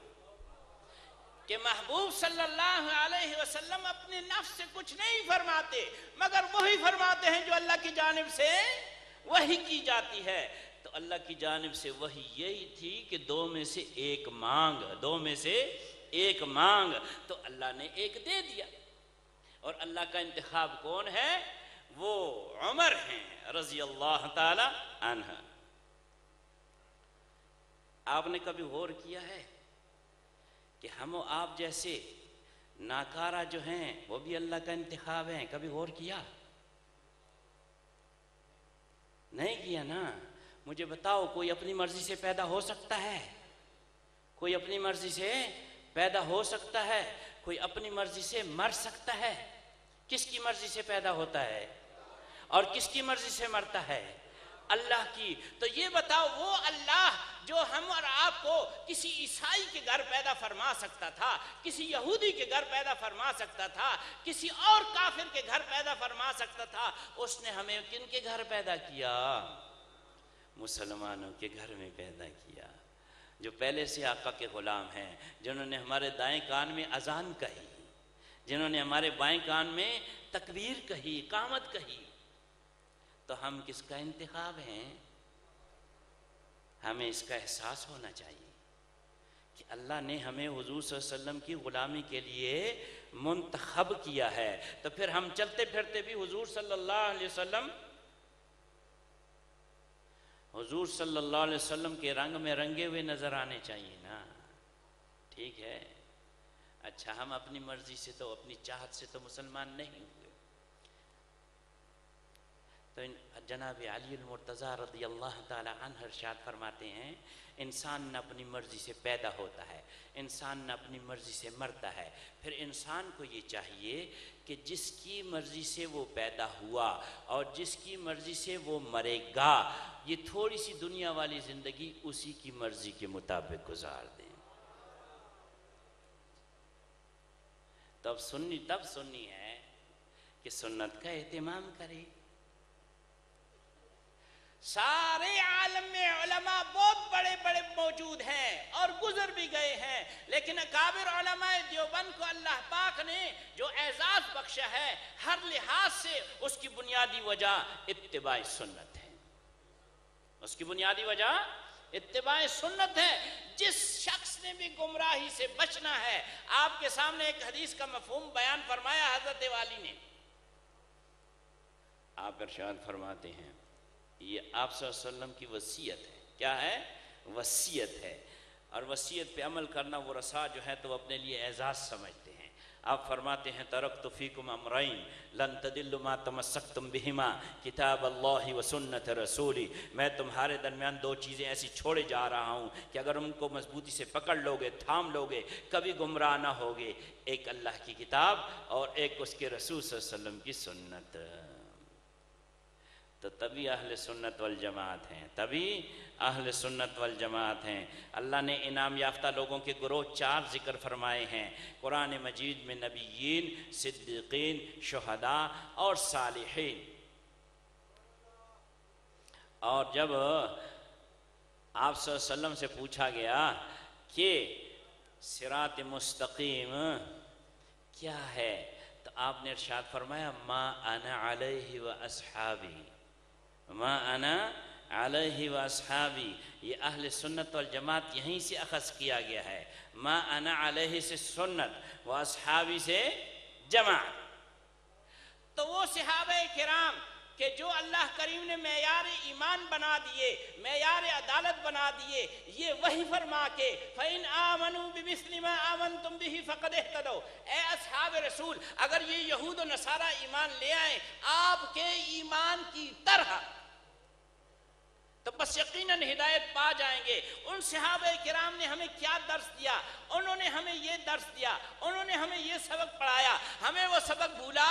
کہ محبوب صلی اللہ علیہ وسلم اپنے نفس سے کچھ نہیں فرماتے مگر وہی فرماتے ہیں جو اللہ کی جانب سے وحی کی جاتی ہے۔ تو اللہ کی جانب سے وحی یہی تھی کہ دو میں سے ایک مانگ، دو میں سے ایک مانگ، تو اللہ نے ایک دے دیا۔ اور اللہ کا انتخاب کون ہے؟ وہ عمر ہیں رضی اللہ تعالی عنہ۔ آپ نے کبھی غور کیا ہے کہ ہم و آپ جیسے ناکارہ جو ہیں وہ بھی اللہ کا انتخاب ہیں؟ کبھی غور کیا؟ نہیں کیا نا؟ مجھے بتاؤ، کوئی اپنی مرضی سے پیدا ہو سکتا ہے؟ کوئی اپنی مرضی سے پیدا ہو سکتا ہے؟ کوئی اپنی مرضی سے مر سکتا ہے؟ کس کی مرضی سے پیدا ہوتا ہے اور کس کی مرضی سے مرتا ہے؟ اللہ کی۔ تو یہ بتاؤ، وہ اللہ جو ہم اور آپ کو کسی عیسائی کے گھر پیدا فرما سکتا تھا، کسی یہودی کے گھر پیدا فرما سکتا تھا، کسی اور کافر کے گھر پیدا فرما سکتا تھا، اس نے ہمیں کن کے گھر پیدا کیا؟ مسلمانوں کے گھر میں پیدا کیا، جو پہلے سے آقا کے غلام ہیں، جنہوں نے ہمارے دائیں کان میں اذان کہی، جنہوں نے ہمارے بائیں کان میں تکبیر کہی، اقامت کہی۔ تو ہم کس کا انتخاب ہیں؟ ہمیں اس کا احساس ہونا چاہیے کہ اللہ نے ہمیں حضور صلی اللہ علیہ وسلم کی غلامی کے لیے منتخب کیا ہے۔ تو پھر ہم چلتے پھرتے بھی حضور صلی اللہ علیہ وسلم، حضور صلی اللہ علیہ وسلم کے رنگ میں رنگے ہوئے نظر آنے چاہیے نا۔ ٹھیک ہے، اچھا ہم اپنی مرضی سے تو، اپنی چاہت سے تو مسلمان نہیں ہوئے۔ تو جناب علی المرتضیٰ رضی اللہ تعالی عنہ ارشاد فرماتے ہیں، انسان نہ اپنی مرضی سے پیدا ہوتا ہے، انسان نہ اپنی مرضی سے مرتا ہے، پھر انسان کو یہ چاہیے کہ جس کی مرضی سے وہ پیدا ہوا اور جس کی مرضی سے وہ مرے گا، یہ تھوڑی سی دنیا والی زندگی اسی کی مرضی کے مطابق گزار دیں۔ تب سنی ہے کہ سنت کا اہتمام کرے۔ سارے عالم میں علماء بہت بڑے بڑے موجود ہیں اور گزر بھی گئے ہیں، لیکن اکابر علماء دیوبند کو اللہ پاک نے جو اعزاز بخشا ہے، ہر لحاظ سے اس کی بنیادی وجہ اتباع سنت ہے۔ اس کی بنیادی وجہ اتباع سنت ہے۔ جس شخص نے بھی گمراہی سے بچنا ہے، آپ کے سامنے ایک حدیث کا مفہوم بیان فرمایا حضرت والی نے۔ آپ ارشاد فرماتے ہیں، یہ آپ صلی اللہ علیہ وسلم کی وصیت ہے۔ کیا ہے؟ وصیت ہے، اور وصیت پہ عمل کرنا وہ رسا جو ہے تو وہ اپنے لیے اعزاز سمجھتے ہیں۔ آپ فرماتے ہیں ترکت فیکم امرین لن تدلوا ما تمسکتم بہما کتاب اللہ و سنت رسولی، میں تمہارے درمیان دو چیزیں ایسی چھوڑے جا رہا ہوں کہ اگر ان کو مضبوطی سے پکڑ لوگے، تھام لوگے، کبھی گمراہ نہ ہوگے، ایک اللہ کی کتاب اور ایک اس کے رسول صلی اللہ علیہ وسلم کی سنت۔ تو تبھی اہل سنت والجماعت ہیں، تبھی اہل سنت والجماعت ہیں۔ اللہ نے انعام یافتہ لوگوں کے گروہ 4 ذکر فرمائے ہیں قرآن مجید میں، نبیین، صدیقین، شہداء اور صالحین۔ اور جب آپ صلی اللہ علیہ وسلم سے پوچھا گیا کہ صراط مستقیم کیا ہے، تو آپ نے ارشاد فرمایا ما انا علیہ و اصحابی، ما انا علیہ و اصحابی۔ یہ اہل سنت والجماعت یہیں سے اخذ کیا گیا ہے، ما انا علیہ سے سنت و اصحابی سے جماعت۔ تو وہ صحابہ کرام کہ جو اللہ کریم نے معیار ایمان بنا دیے، معیار عدالت بنا دیے، یہ وہی فرما کے فَإِنْ آمَنُوا بِمِثْلِ مَا آمَنْتُمْ بِهِ فَقَدْ اهْتَدَوْا، اے اصحاب رسول اگر یہ یہود و نصارہ ایمان لے آئیں آپ کے ایمان کی طرح تو بس یقیناً ہدایت پا جائیں گے۔ ان صحابہ کرام نے ہمیں کیا درس دیا؟ انہوں نے ہمیں یہ درس دیا، انہوں نے ہمیں یہ سبق پڑھایا، ہمیں وہ سبق بھولا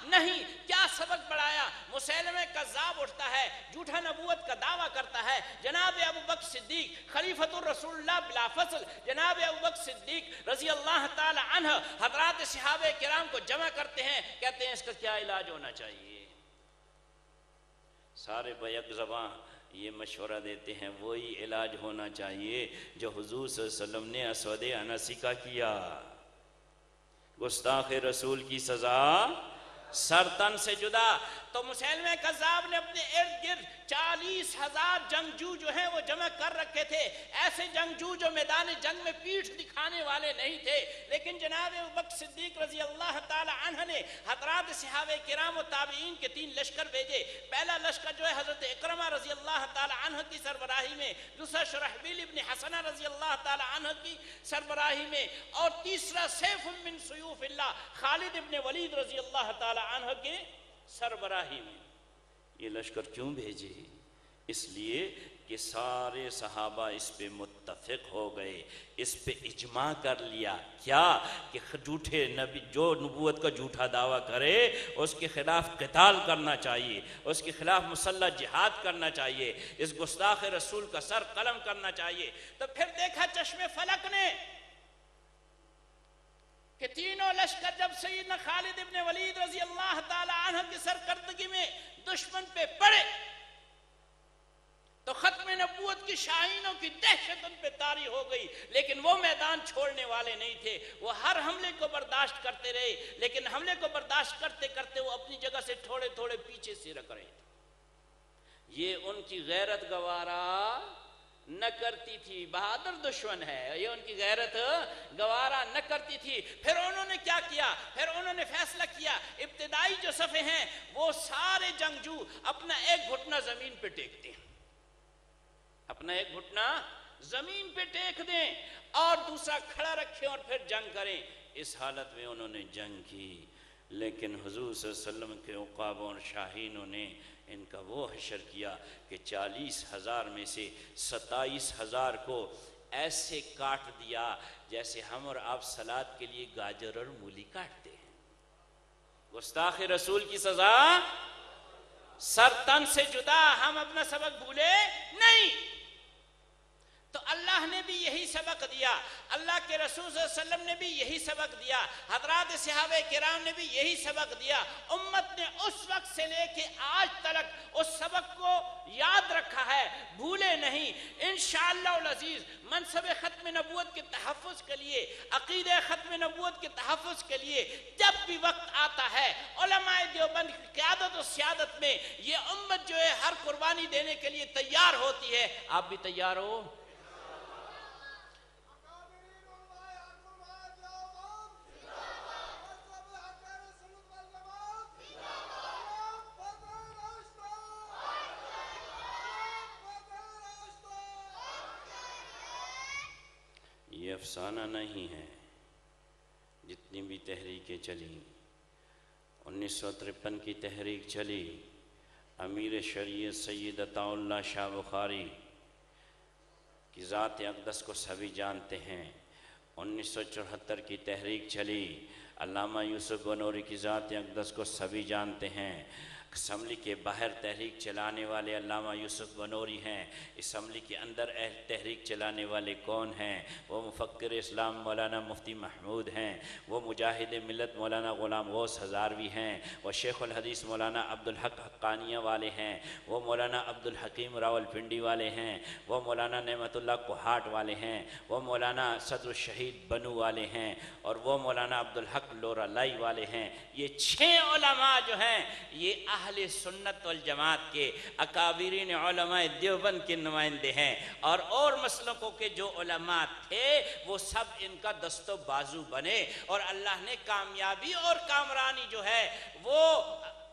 نہیں۔ کیا سبق پڑھایا؟ مسیلمہ کذاب اٹھتا ہے، جھوٹا نبوت کا دعویٰ کرتا ہے، جناب ابوبکر صدیق خلیفۃ الرسول اللہ بلا فصل، جناب ابوبکر صدیق رضی اللہ تعالی عنہ حضرات صحابہ کرام کو جمع کرتے ہیں، کہتے ہیں اس کا کیا علاج ہونا چاہیے؟ سارے بیک زباں یہ مشورہ دیتے ہیں وہی علاج ہونا چاہیے جو حضور صلی اللہ علیہ وسلم نے اسود عنسی کا کیا۔ گستاخ رسول کی سزا سر تن سے جدا۔ تو مسیلمہ کذاب نے اپنے ارد گرد 40,000 جنگجو جو ہیں وہ جمع کر رکھے تھے، ایسے جنگجو جو میدان جنگ میں پیٹھ دکھانے والے نہیں تھے، لیکن جناب ابوبکر صدیق رضی اللہ تعالی عنہ نے حضرات صحابہ کرام و تابعین کے 3 لشکر بھیجے۔ پہلا لشکر جو ہے حضرت اکرمہ رضی اللہ تعالی عنہ کی سربراہی میں، دوسرا شرحبیل ابن حسنہ رضی اللہ تعالی عنہ کی سربراہی میں، اور تیسرا سیف من سیوف اللہ خالد ابن ولید رضی اللہ تعالی عنہ کے سربراہی میں۔ یہ لشکر کیوں بھیجے؟ اس لیے کہ سارے صحابہ اس پہ متفق ہو گئے، اس پہ اجماع کر لیا کیا کہ جھوٹے نبی جو نبوت کا جھوٹا دعویٰ کرے اس کے خلاف قتال کرنا چاہیے، اس کے خلاف مسلح جہاد کرنا چاہیے، اس گستاخ رسول کا سر قلم کرنا چاہیے۔ تو پھر دیکھا چشم فلک نے کہ تینوں لشکر جب سیدنا خالد ابن ولید رضی اللہ تعالی عنہ کی سرکردگی میں دشمن پہ پڑے تو ختم نبوت کی شاہینوں کی دہشت ان پہ طاری ہو گئی، لیکن وہ میدان چھوڑنے والے نہیں تھے، وہ ہر حملے کو برداشت کرتے رہے، لیکن حملے کو برداشت کرتے کرتے وہ اپنی جگہ سے تھوڑے تھوڑے پیچھے سے رکھ رہے تھے۔ یہ ان کی غیرت گوارا نہ کرتی تھی، بہادر دشمن ہے، یہ ان کی غیرت گوارا نہ کرتی تھی۔ پھر انہوں نے کیا کیا؟ پھر انہوں نے فیصلہ کیا ابتدائی جو صفحے ہیں وہ سارے جنگجو اپنا ایک گھٹنا زمین پہ ٹیکتے ہیں، اپنا ایک گھٹنا زمین پہ ٹیک دیں اور دوسرا کھڑا رکھیں اور پھر جنگ کریں۔ اس حالت میں انہوں نے جنگ کی، لیکن حضور صلی اللہ علیہ وسلم کے عقابوں اور شاہینوں نے ان کا وہ حشر کیا کہ 40,000 میں سے 27,000 کو ایسے کاٹ دیا جیسے ہم اور آپ سلاد کے لیے گاجر اور مولی کاٹتے ہیں۔ گستاخ رسول کی سزا سر تن سے جدا، ہم اپنا سبق بھولے نہیں۔ تو اللہ نے بھی یہی سبق دیا، اللہ کے رسول صلی اللہ علیہ وسلم نے بھی یہی سبق دیا، حضرات صحابہ کرام نے بھی یہی سبق دیا۔ امت نے اس وقت سے لے کے آج تک اس سبق کو یاد رکھا ہے، بھولے نہیں۔ انشاءاللہ العزیز منصب ختم نبوت کے تحفظ کے لیے، عقیدہ ختم نبوت کے تحفظ کے لیے جب بھی وقت آتا ہے، علماء دیوبند کی قیادت و سیادت میں یہ امت جو ہے ہر قربانی دینے کے لیے تیار ہوتی ہے۔ آپ بھی تیار ہو؟ یہ افسانہ نہیں ہے، جتنی بھی تحریکیں چلی، 1953 کی تحریک چلی، امیر شریعت سید عطا اللہ شاہ بخاری کی ذات اقدس کو سبھی جانتے ہیں۔ 1974 کی تحریک چلی، علامہ یوسف بنوری کی ذات اقدس کو سبھی جانتے ہیں۔ اسمبلی کے باہر تحریک چلانے والے علامہ یوسف بنوری ہیں، اسمبلی کے اندر تحریک چلانے والے کون ہیں؟ وہ مفکر اسلام مولانا مفتی محمود ہیں، وہ مجاہد ملت مولانا غلام غوث ہزاروی ہیں، وہ شیخ الحدیث مولانا عبدالحق حقانیہ والے ہیں، وہ مولانا عبدالحکیم راولپنڈی والے ہیں، وہ مولانا نعمت اللہ کوہاٹ والے ہیں، وہ مولانا صدر الشہید بنو والے ہیں، اور وہ مولانا عبدالحق لورا لائی والے ہیں۔ یہ 6 علماء جو ہیں یہ اہل سنت والجماعت کے اکابرین علماء دیوبند کے نمائندے ہیں، اور مسلکوں کے جو علماء تھے وہ سب ان کا دست و بازو بنے، اور اللہ نے کامیابی اور کامرانی جو ہے وہ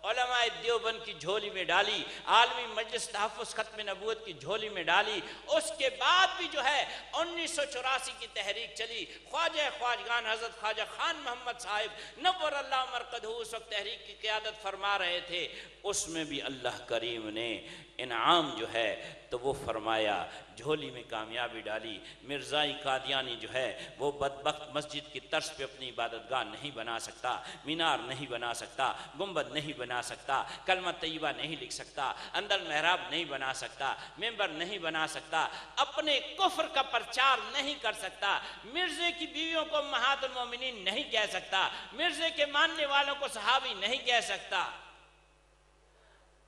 علماء دیوبند کی جھولی میں ڈالی، عالمی مجلس تحفظ ختم نبوت کی جھولی میں ڈالی۔ اس کے بعد بھی جو ہے 1984 کی تحریک چلی، خواجہ خواجگان حضرت خواجہ خان محمد صاحب نور اللہ مرقدہ اس وقت تحریک کی قیادت فرما رہے تھے، اس میں بھی اللہ کریم نے انعام جو ہے تو وہ فرمایا، جھولی میں کامیابی ڈالی۔ مرزائی قادیانی جو ہے وہ بدبخت مسجد کی طرز پہ اپنی عبادت گاہ نہیں بنا سکتا، مینار نہیں بنا سکتا، گنبد نہیں بنا سکتا، کلمہ طیبہ نہیں لکھ سکتا، اندر محراب نہیں بنا سکتا، ممبر نہیں بنا سکتا، اپنے کفر کا پرچار نہیں کر سکتا، مرزے کی بیویوں کو امہات المومنین نہیں کہہ سکتا، مرزے کے ماننے والوں کو صحابی نہیں کہہ سکتا۔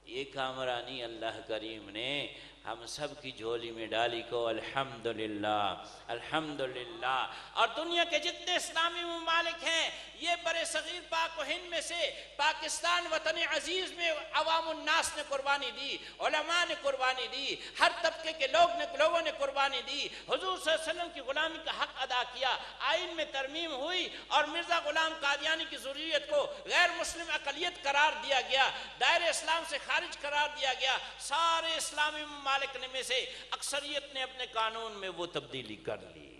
یہ کامرانی اللہ کریم نے ہم سب کی جھولی میں ڈالی کو الحمدللہ الحمدللہ۔ اور دنیا کے جتنے اسلامی ممالک ہیں یہ برِ صغیر پاک و ہند میں سے پاکستان وطن عزیز میں عوام الناس نے قربانی دی، علماء نے قربانی دی، ہر طبقے کے لوگوں نے قربانی دی، حضور صلی اللہ علیہ وسلم کی غلامی کا حق ادا کیا، آئین میں ترمیم ہوئی اور مرزا غلام قادیانی کی ذریت کو غیر مسلم اقلیت قرار دیا گیا، دائرہ اسلام سے خارج قرار دیا گیا۔ سارے اسلامی ممالک میں سے اکثریت نے اپنے قانون میں وہ تبدیلی کر لی۔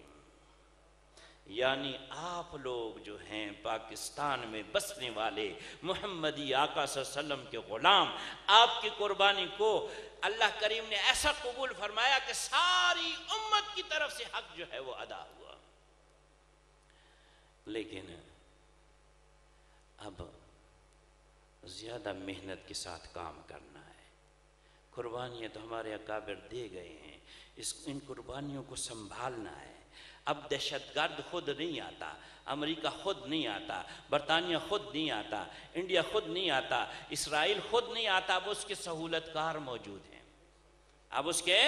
یعنی آپ لوگ جو ہیں پاکستان میں بسنے والے محمدی آقا صلی اللہ علیہ وسلم کے غلام، آپ کی قربانی کو اللہ کریم نے ایسا قبول فرمایا کہ ساری امت کی طرف سے حق جو ہے وہ ادا ہوا۔ لیکن اب زیادہ محنت کے ساتھ کام کرنا ہے۔ قربانیاں تو ہمارے اکابر دے گئے ہیں، ان قربانیوں کو سنبھالنا ہے۔ اب دہشت گرد خود نہیں آتا، امریکہ خود نہیں آتا، برطانیہ خود نہیں آتا، انڈیا خود نہیں آتا، اسرائیل خود نہیں آتا، اب اس کے سہولت کار موجود ہیں، اب اس کے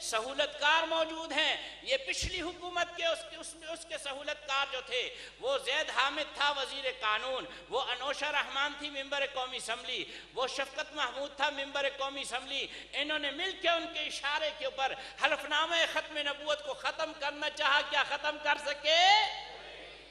سہولت کار موجود ہیں۔ یہ پچھلی حکومت کے اس کے سہولت کار جو تھے وہ زید حامد تھا وزیر قانون، وہ انوشہ رحمان تھی ممبر قومی اسمبلی، وہ شفقت محمود تھا ممبر قومی اسمبلی۔ انہوں نے مل کے ان کے اشارے کے اوپر حلف نامہ ختم نبوت کو ختم کرنا چاہا، کیا ختم کر سکے؟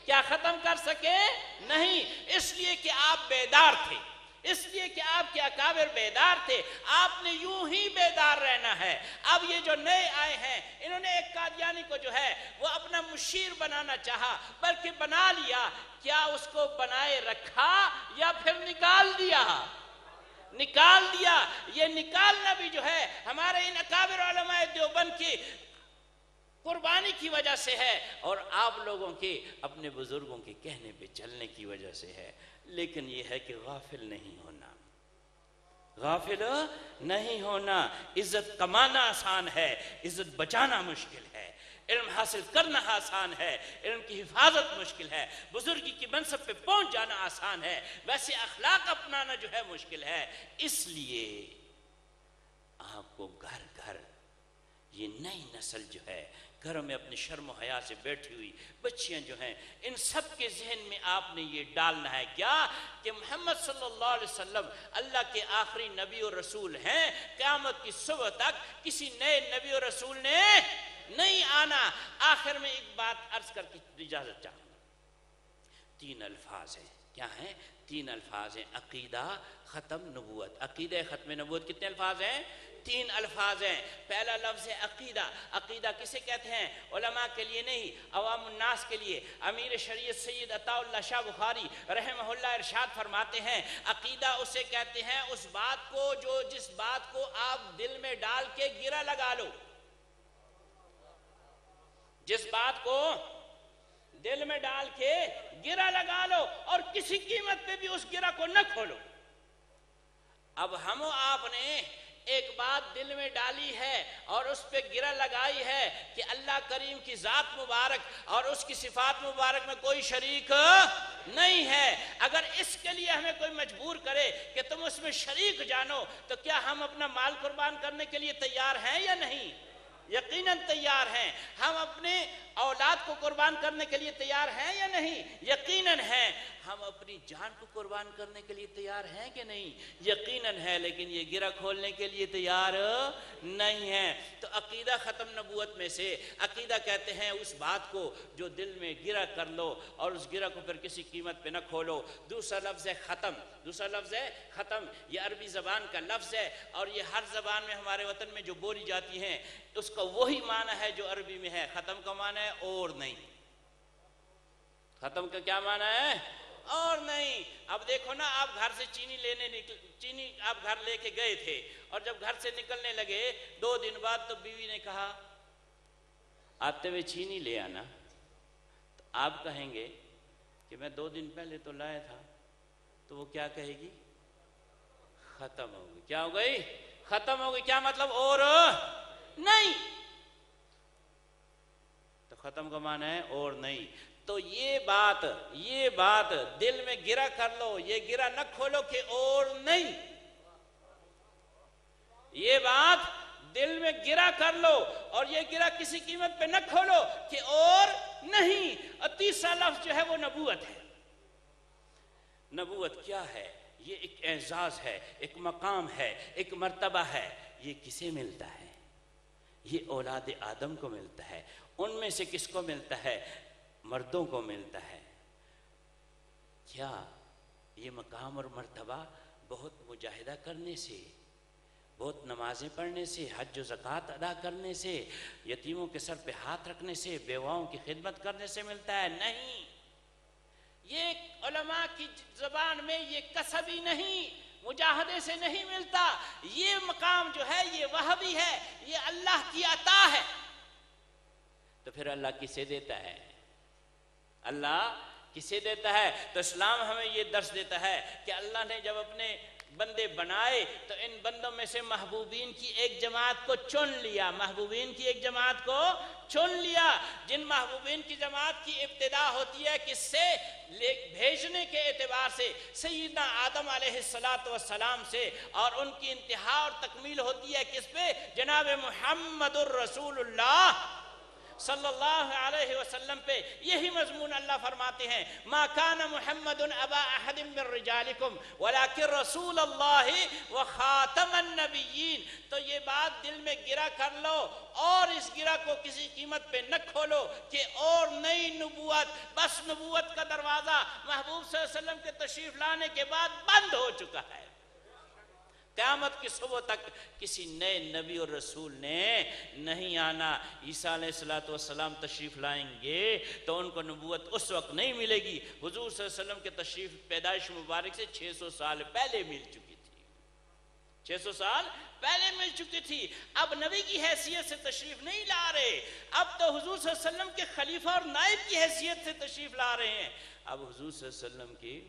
کیا ختم کر سکے؟ نہیں، اس لیے کہ آپ بیدار تھے، اس لیے کہ آپ کے اکابر بیدار تھے، آپ نے یوں ہی بیدار رہنا ہے۔ اب یہ جو نئے آئے ہیں انہوں نے ایک قادیانی کو جو ہے وہ اپنا مشیر بنانا چاہا، بلکہ بنا لیا، کیا اس کو بنائے رکھا یا پھر نکال دیا؟ نکال دیا۔ یہ نکالنا بھی جو ہے ہمارے ان اکابر علماء دیوبند کی قربانی کی وجہ سے ہے، اور آپ لوگوں کے اپنے بزرگوں کے کہنے پہ چلنے کی وجہ سے ہے۔ لیکن یہ ہے کہ غافل نہیں ہونا، غافل نہیں ہونا۔ عزت کمانا آسان ہے، عزت بچانا مشکل ہے، علم حاصل کرنا آسان ہے، علم کی حفاظت مشکل ہے، بزرگی کی منصب پہ پہنچ جانا آسان ہے، ویسے اخلاق اپنانا جو ہے مشکل ہے۔ اس لیے آپ کو گھر گھر یہ نئی نسل جو ہے گھروں میں اپنی شرم و حیا سے بیٹھی ہوئی بچیاں جو ہیں ان سب کے ذہن میں آپ نے یہ ڈالنا ہے کیا کہ محمد صلی اللہ علیہ وسلم اللہ کے آخری نبی اور رسول ہیں، قیامت کی صبح تک کسی نئے نبی اور رسول نے نہیں آنا۔ آخر میں ایک بات عرض کر کے اجازت چاہوں گا، 3 الفاظ ہیں، کیا ہیں؟ 3 الفاظ ہیں، عقیدہ ختم نبوت۔ عقیدہ ختم نبوت کتنے الفاظ ہیں؟ تین الفاظ ہیں. پہلا لفظ ہے عقیدہ. عقیدہ کسے کہتے ہیں؟ علماء کے لیے نہیں، عوام الناس کے لیے. امیر شریعت سید عطا اللہ شاہ بخاری رحمہ اللہ ارشاد فرماتے ہیں عقیدہ اسے کہتے ہیں اس بات کو جس بات کو آپ دل میں ڈال کے گرہ لگا لو. جس بات کو دل میں ڈال کے گرہ لگا لو اور کسی قیمت پہ بھی اس گرہ کو نہ کھولو. اب ہم و آپ نے ایک بات دل میں ڈالی ہے اور اس پہ گرہ لگائی ہے کہ اللہ کریم کی ذات مبارک اور اس کی صفات مبارک میں کوئی شریک نہیں ہے. اگر اس کے لیے ہمیں کوئی مجبور کرے کہ تم اس میں شریک جانو تو کیا ہم اپنا مال قربان کرنے کے لیے تیار ہیں یا نہیں؟ یقیناً تیار ہیں. ہم اپنے اولاد کو قربان کرنے کے لیے تیار ہیں یا نہیں؟ یقیناً ہیں. ہم اپنی جان کو قربان کرنے کے لیے تیار ہیں کہ نہیں؟ یقیناً ہے. لیکن یہ گرہ کھولنے کے لیے تیار نہیں ہے. تو عقیدہ ختم نبوت میں سے. عقیدہ کہتے ہیں اس بات کو جو دل میں گرہ کر لو اور اس گرہ کو پھر کسی قیمت پہ نہ کھولو. دوسرا لفظ ہے ختم. دوسرا لفظ ہے ختم. یہ عربی زبان کا لفظ ہے اور یہ ہر زبان میں ہمارے وطن میں جو بولی جاتی ہیں اس کا وہی معنی ہے جو عربی میں ہے. ختم کا معنی ہے اور نہیں. ختم کا کیا معنی ہے؟ اور نہیں. اب دیکھو نا، آپ گھر سے چینی آپ گھر لے کے گئے تھے اور جب گھر سے نکلنے لگے 2 دن بعد تو بیوی نے کہا آتے ہوئے چینی لے آنا. تو آپ کہیں گے کہ میں 2 دن پہلے تو لایا تھا. تو وہ کیا کہے گی؟ ختم ہو گئی. کیا ہو گئی؟ ختم ہو گئی. کیا مطلب؟ اور نہیں. تو ختم کا معنی ہے اور نہیں. تو یہ بات دل میں گرہ کر لو. یہ گرہ نہ کھولو کہ اور نہیں. یہ بات دل میں گرہ کر لو اور یہ گرہ کسی قیمت پہ نہ کھولو کہ اور نہیں. اور تیسرا لفظ جو ہے وہ نبوت ہے. نبوت کیا ہے؟ یہ ایک اعزاز ہے، ایک مقام ہے، ایک مرتبہ ہے. یہ کسے ملتا ہے؟ یہ اولاد آدم کو ملتا ہے. ان میں سے کس کو ملتا ہے؟ مردوں کو ملتا ہے. کیا یہ مقام اور مرتبہ بہت مجاہدہ کرنے سے، بہت نمازیں پڑھنے سے، حج و زکوٰۃ ادا کرنے سے، یتیموں کے سر پہ ہاتھ رکھنے سے، بیواؤں کی خدمت کرنے سے ملتا ہے؟ نہیں. یہ علماء کی زبان میں یہ کسبی نہیں، مجاہدے سے نہیں ملتا. یہ مقام جو ہے یہ وہبی ہے، یہ اللہ کی عطا ہے. تو پھر اللہ کسے دیتا ہے؟ اللہ کسے دیتا ہے؟ تو اسلام ہمیں یہ درس دیتا ہے کہ اللہ نے جب اپنے بندے بنائے تو ان بندوں میں سے محبوبین کی ایک جماعت کو چن لیا. محبوبین کی ایک جماعت کو چن لیا. جن محبوبین کی جماعت کی ابتدا ہوتی ہے کس سے؟ بھیجنے کے اعتبار سے سیدنا آدم علیہ السلام سے، اور ان کی انتہا اور تکمیل ہوتی ہے کس پہ؟ جناب محمد الرسول اللہ صلی اللہ علیہ وسلم پہ. یہی مضمون اللہ فرماتے ہیں ما کان محمد ابا احد من رجالکم ولکن رسول اللہ وخاتم النبیین. تو یہ بات دل میں گرہ کر لو اور اس گرہ کو کسی قیمت پہ نہ کھولو کہ اور نئی نبوت. بس نبوت کا دروازہ محبوب صلی اللہ علیہ وسلم کے تشریف لانے کے بعد بند ہو چکا ہے. قیامت کی صبح تک کسی نئے نبی اور رسول نے نہیں آنا. عیسیٰ علیہ السلام تشریف لائیں گے تو ان کو نبوت اس وقت نہیں ملے گی. حضور صلی اللہ علیہ وسلم کے تشریف پیدائش مبارک سے 600 سال پہلے مل چکی تھی. 600 سال پہلے مل چکی تھی. اب نبی کی حیثیت سے تشریف نہیں لا رہے. اب تو حضور صلی اللہ علیہ وسلم کے خلیفہ اور نائب کی حیثیت سے تشریف لا رہے ہیں. اب حضور صلی اللہ علیہ وسلم کی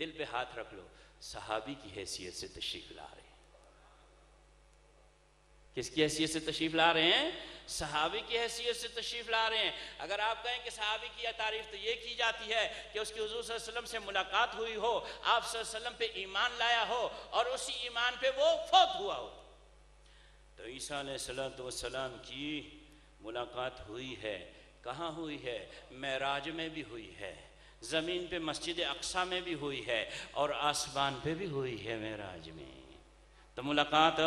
دل پہ ہاتھ رکھ لو، صحابی کی حیثیت سے تشریف لا رہے ہیں. کس کی حیثیت سے تشریف لا رہے ہیں؟ صحابی کی حیثیت سے تشریف لا رہے ہیں. اگر آپ کہیں کہ صحابی کی تعریف تو یہ کی جاتی ہے کہ اس کی حضور صلی اللہ علیہ وسلم سے ملاقات ہوئی ہو، آپ صلی اللہ علیہ وسلم پہ ایمان لایا ہو اور اسی ایمان پہ وہ فوت ہوا ہو. تو عیسیٰ علیہ السلام کی ملاقات ہوئی ہے. کہاں ہوئی ہے؟ معراج میں بھی ہوئی ہے، زمین پہ مسجد اقصی میں بھی ہوئی ہے اور آسمان پہ بھی ہوئی ہے معراج میں. تو ملاقات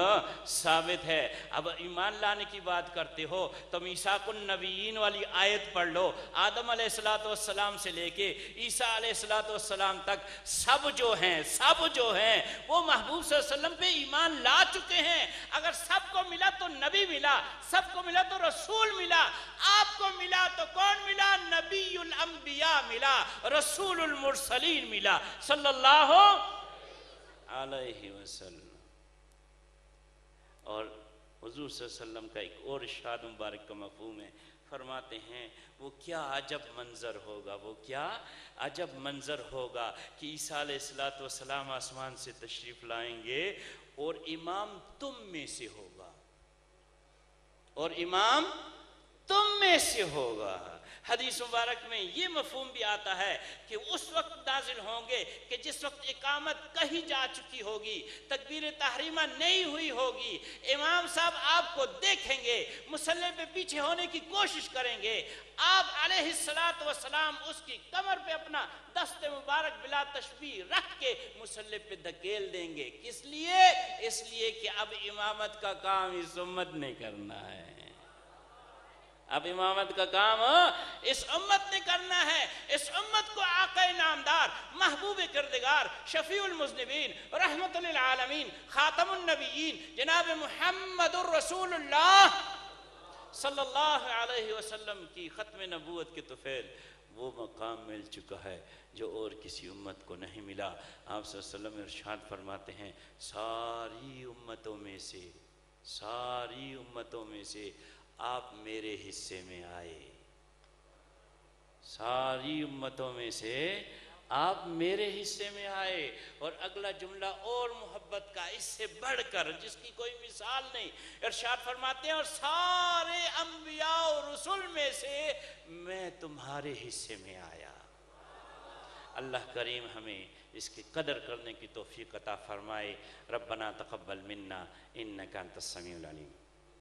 ثابت ہے۔ اب ایمان لانے کی بات کرتے ہو تو میثاق النبیین والی آیت پڑھ لو، آدم علیہ السلام سے لے کے عیسیٰ علیہ السلام تک سب جو ہیں وہ محبوب صلی اللہ علیہ وسلم پہ ایمان لا چکے ہیں۔ اگر سب کو ملا تو نبی ملا، سب کو ملا تو رسول ملا، آپ کو ملا تو کون ملا؟ نبی الانبیاء ملا، رسول المرسلین ملا صلی اللہ علیہ وسلم۔ اور حضور صلی اللہ علیہ وسلم کا ایک اور ارشاد مبارک کا مفہوم ہے، فرماتے ہیں وہ کیا عجب منظر ہوگا، وہ کیا عجب منظر ہوگا کہ عیسیٰ علیہ السلام آسمان سے تشریف لائیں گے اور امام تم میں سے ہوگا، اور امام تم میں سے ہوگا۔ حدیث مبارک میں یہ مفہوم بھی آتا ہے کہ اس وقت نازل ہوں گے کہ جس وقت اقامت کہیں جا چکی ہوگی، تکبیر تحریمہ نہیں ہوئی ہوگی، امام صاحب آپ کو دیکھیں گے، مصلی پہ پیچھے ہونے کی کوشش کریں گے، آپ علیہ السلام اس کی کمر پہ اپنا دست مبارک بلا تشبیہ رکھ کے مصلی پہ دھکیل دیں گے۔ کس لیے؟ اس لیے کہ اب امامت کا کام اس امت نے کرنا ہے، اب امامت کا کام اس امت نے کرنا ہے۔ اس امت کو آقا نامدار، محبوب کردگار، شفیع المذنبین، رحمت للعالمین، خاتم النبیین جناب محمد الرسول اللہ صلی اللہ علیہ وسلم کی ختم نبوت کے طفیل وہ مقام مل چکا ہے جو اور کسی امت کو نہیں ملا۔ آپ صلی اللہ علیہ وسلم ارشاد فرماتے ہیں ساری امتوں میں سے آپ میرے حصے میں آئے، ساری امتوں میں سے آپ میرے حصے میں آئے۔ اور اگلا جملہ اور محبت کا اس سے بڑھ کر جس کی کوئی مثال نہیں، ارشاد فرماتے ہیں اور سارے انبیاء و رسول میں سے میں تمہارے حصے میں آیا۔ اللہ کریم ہمیں اس کی قدر کرنے کی توفیق عطا فرمائے۔ ربنا تقبل منا انک انت السمیع العلیم۔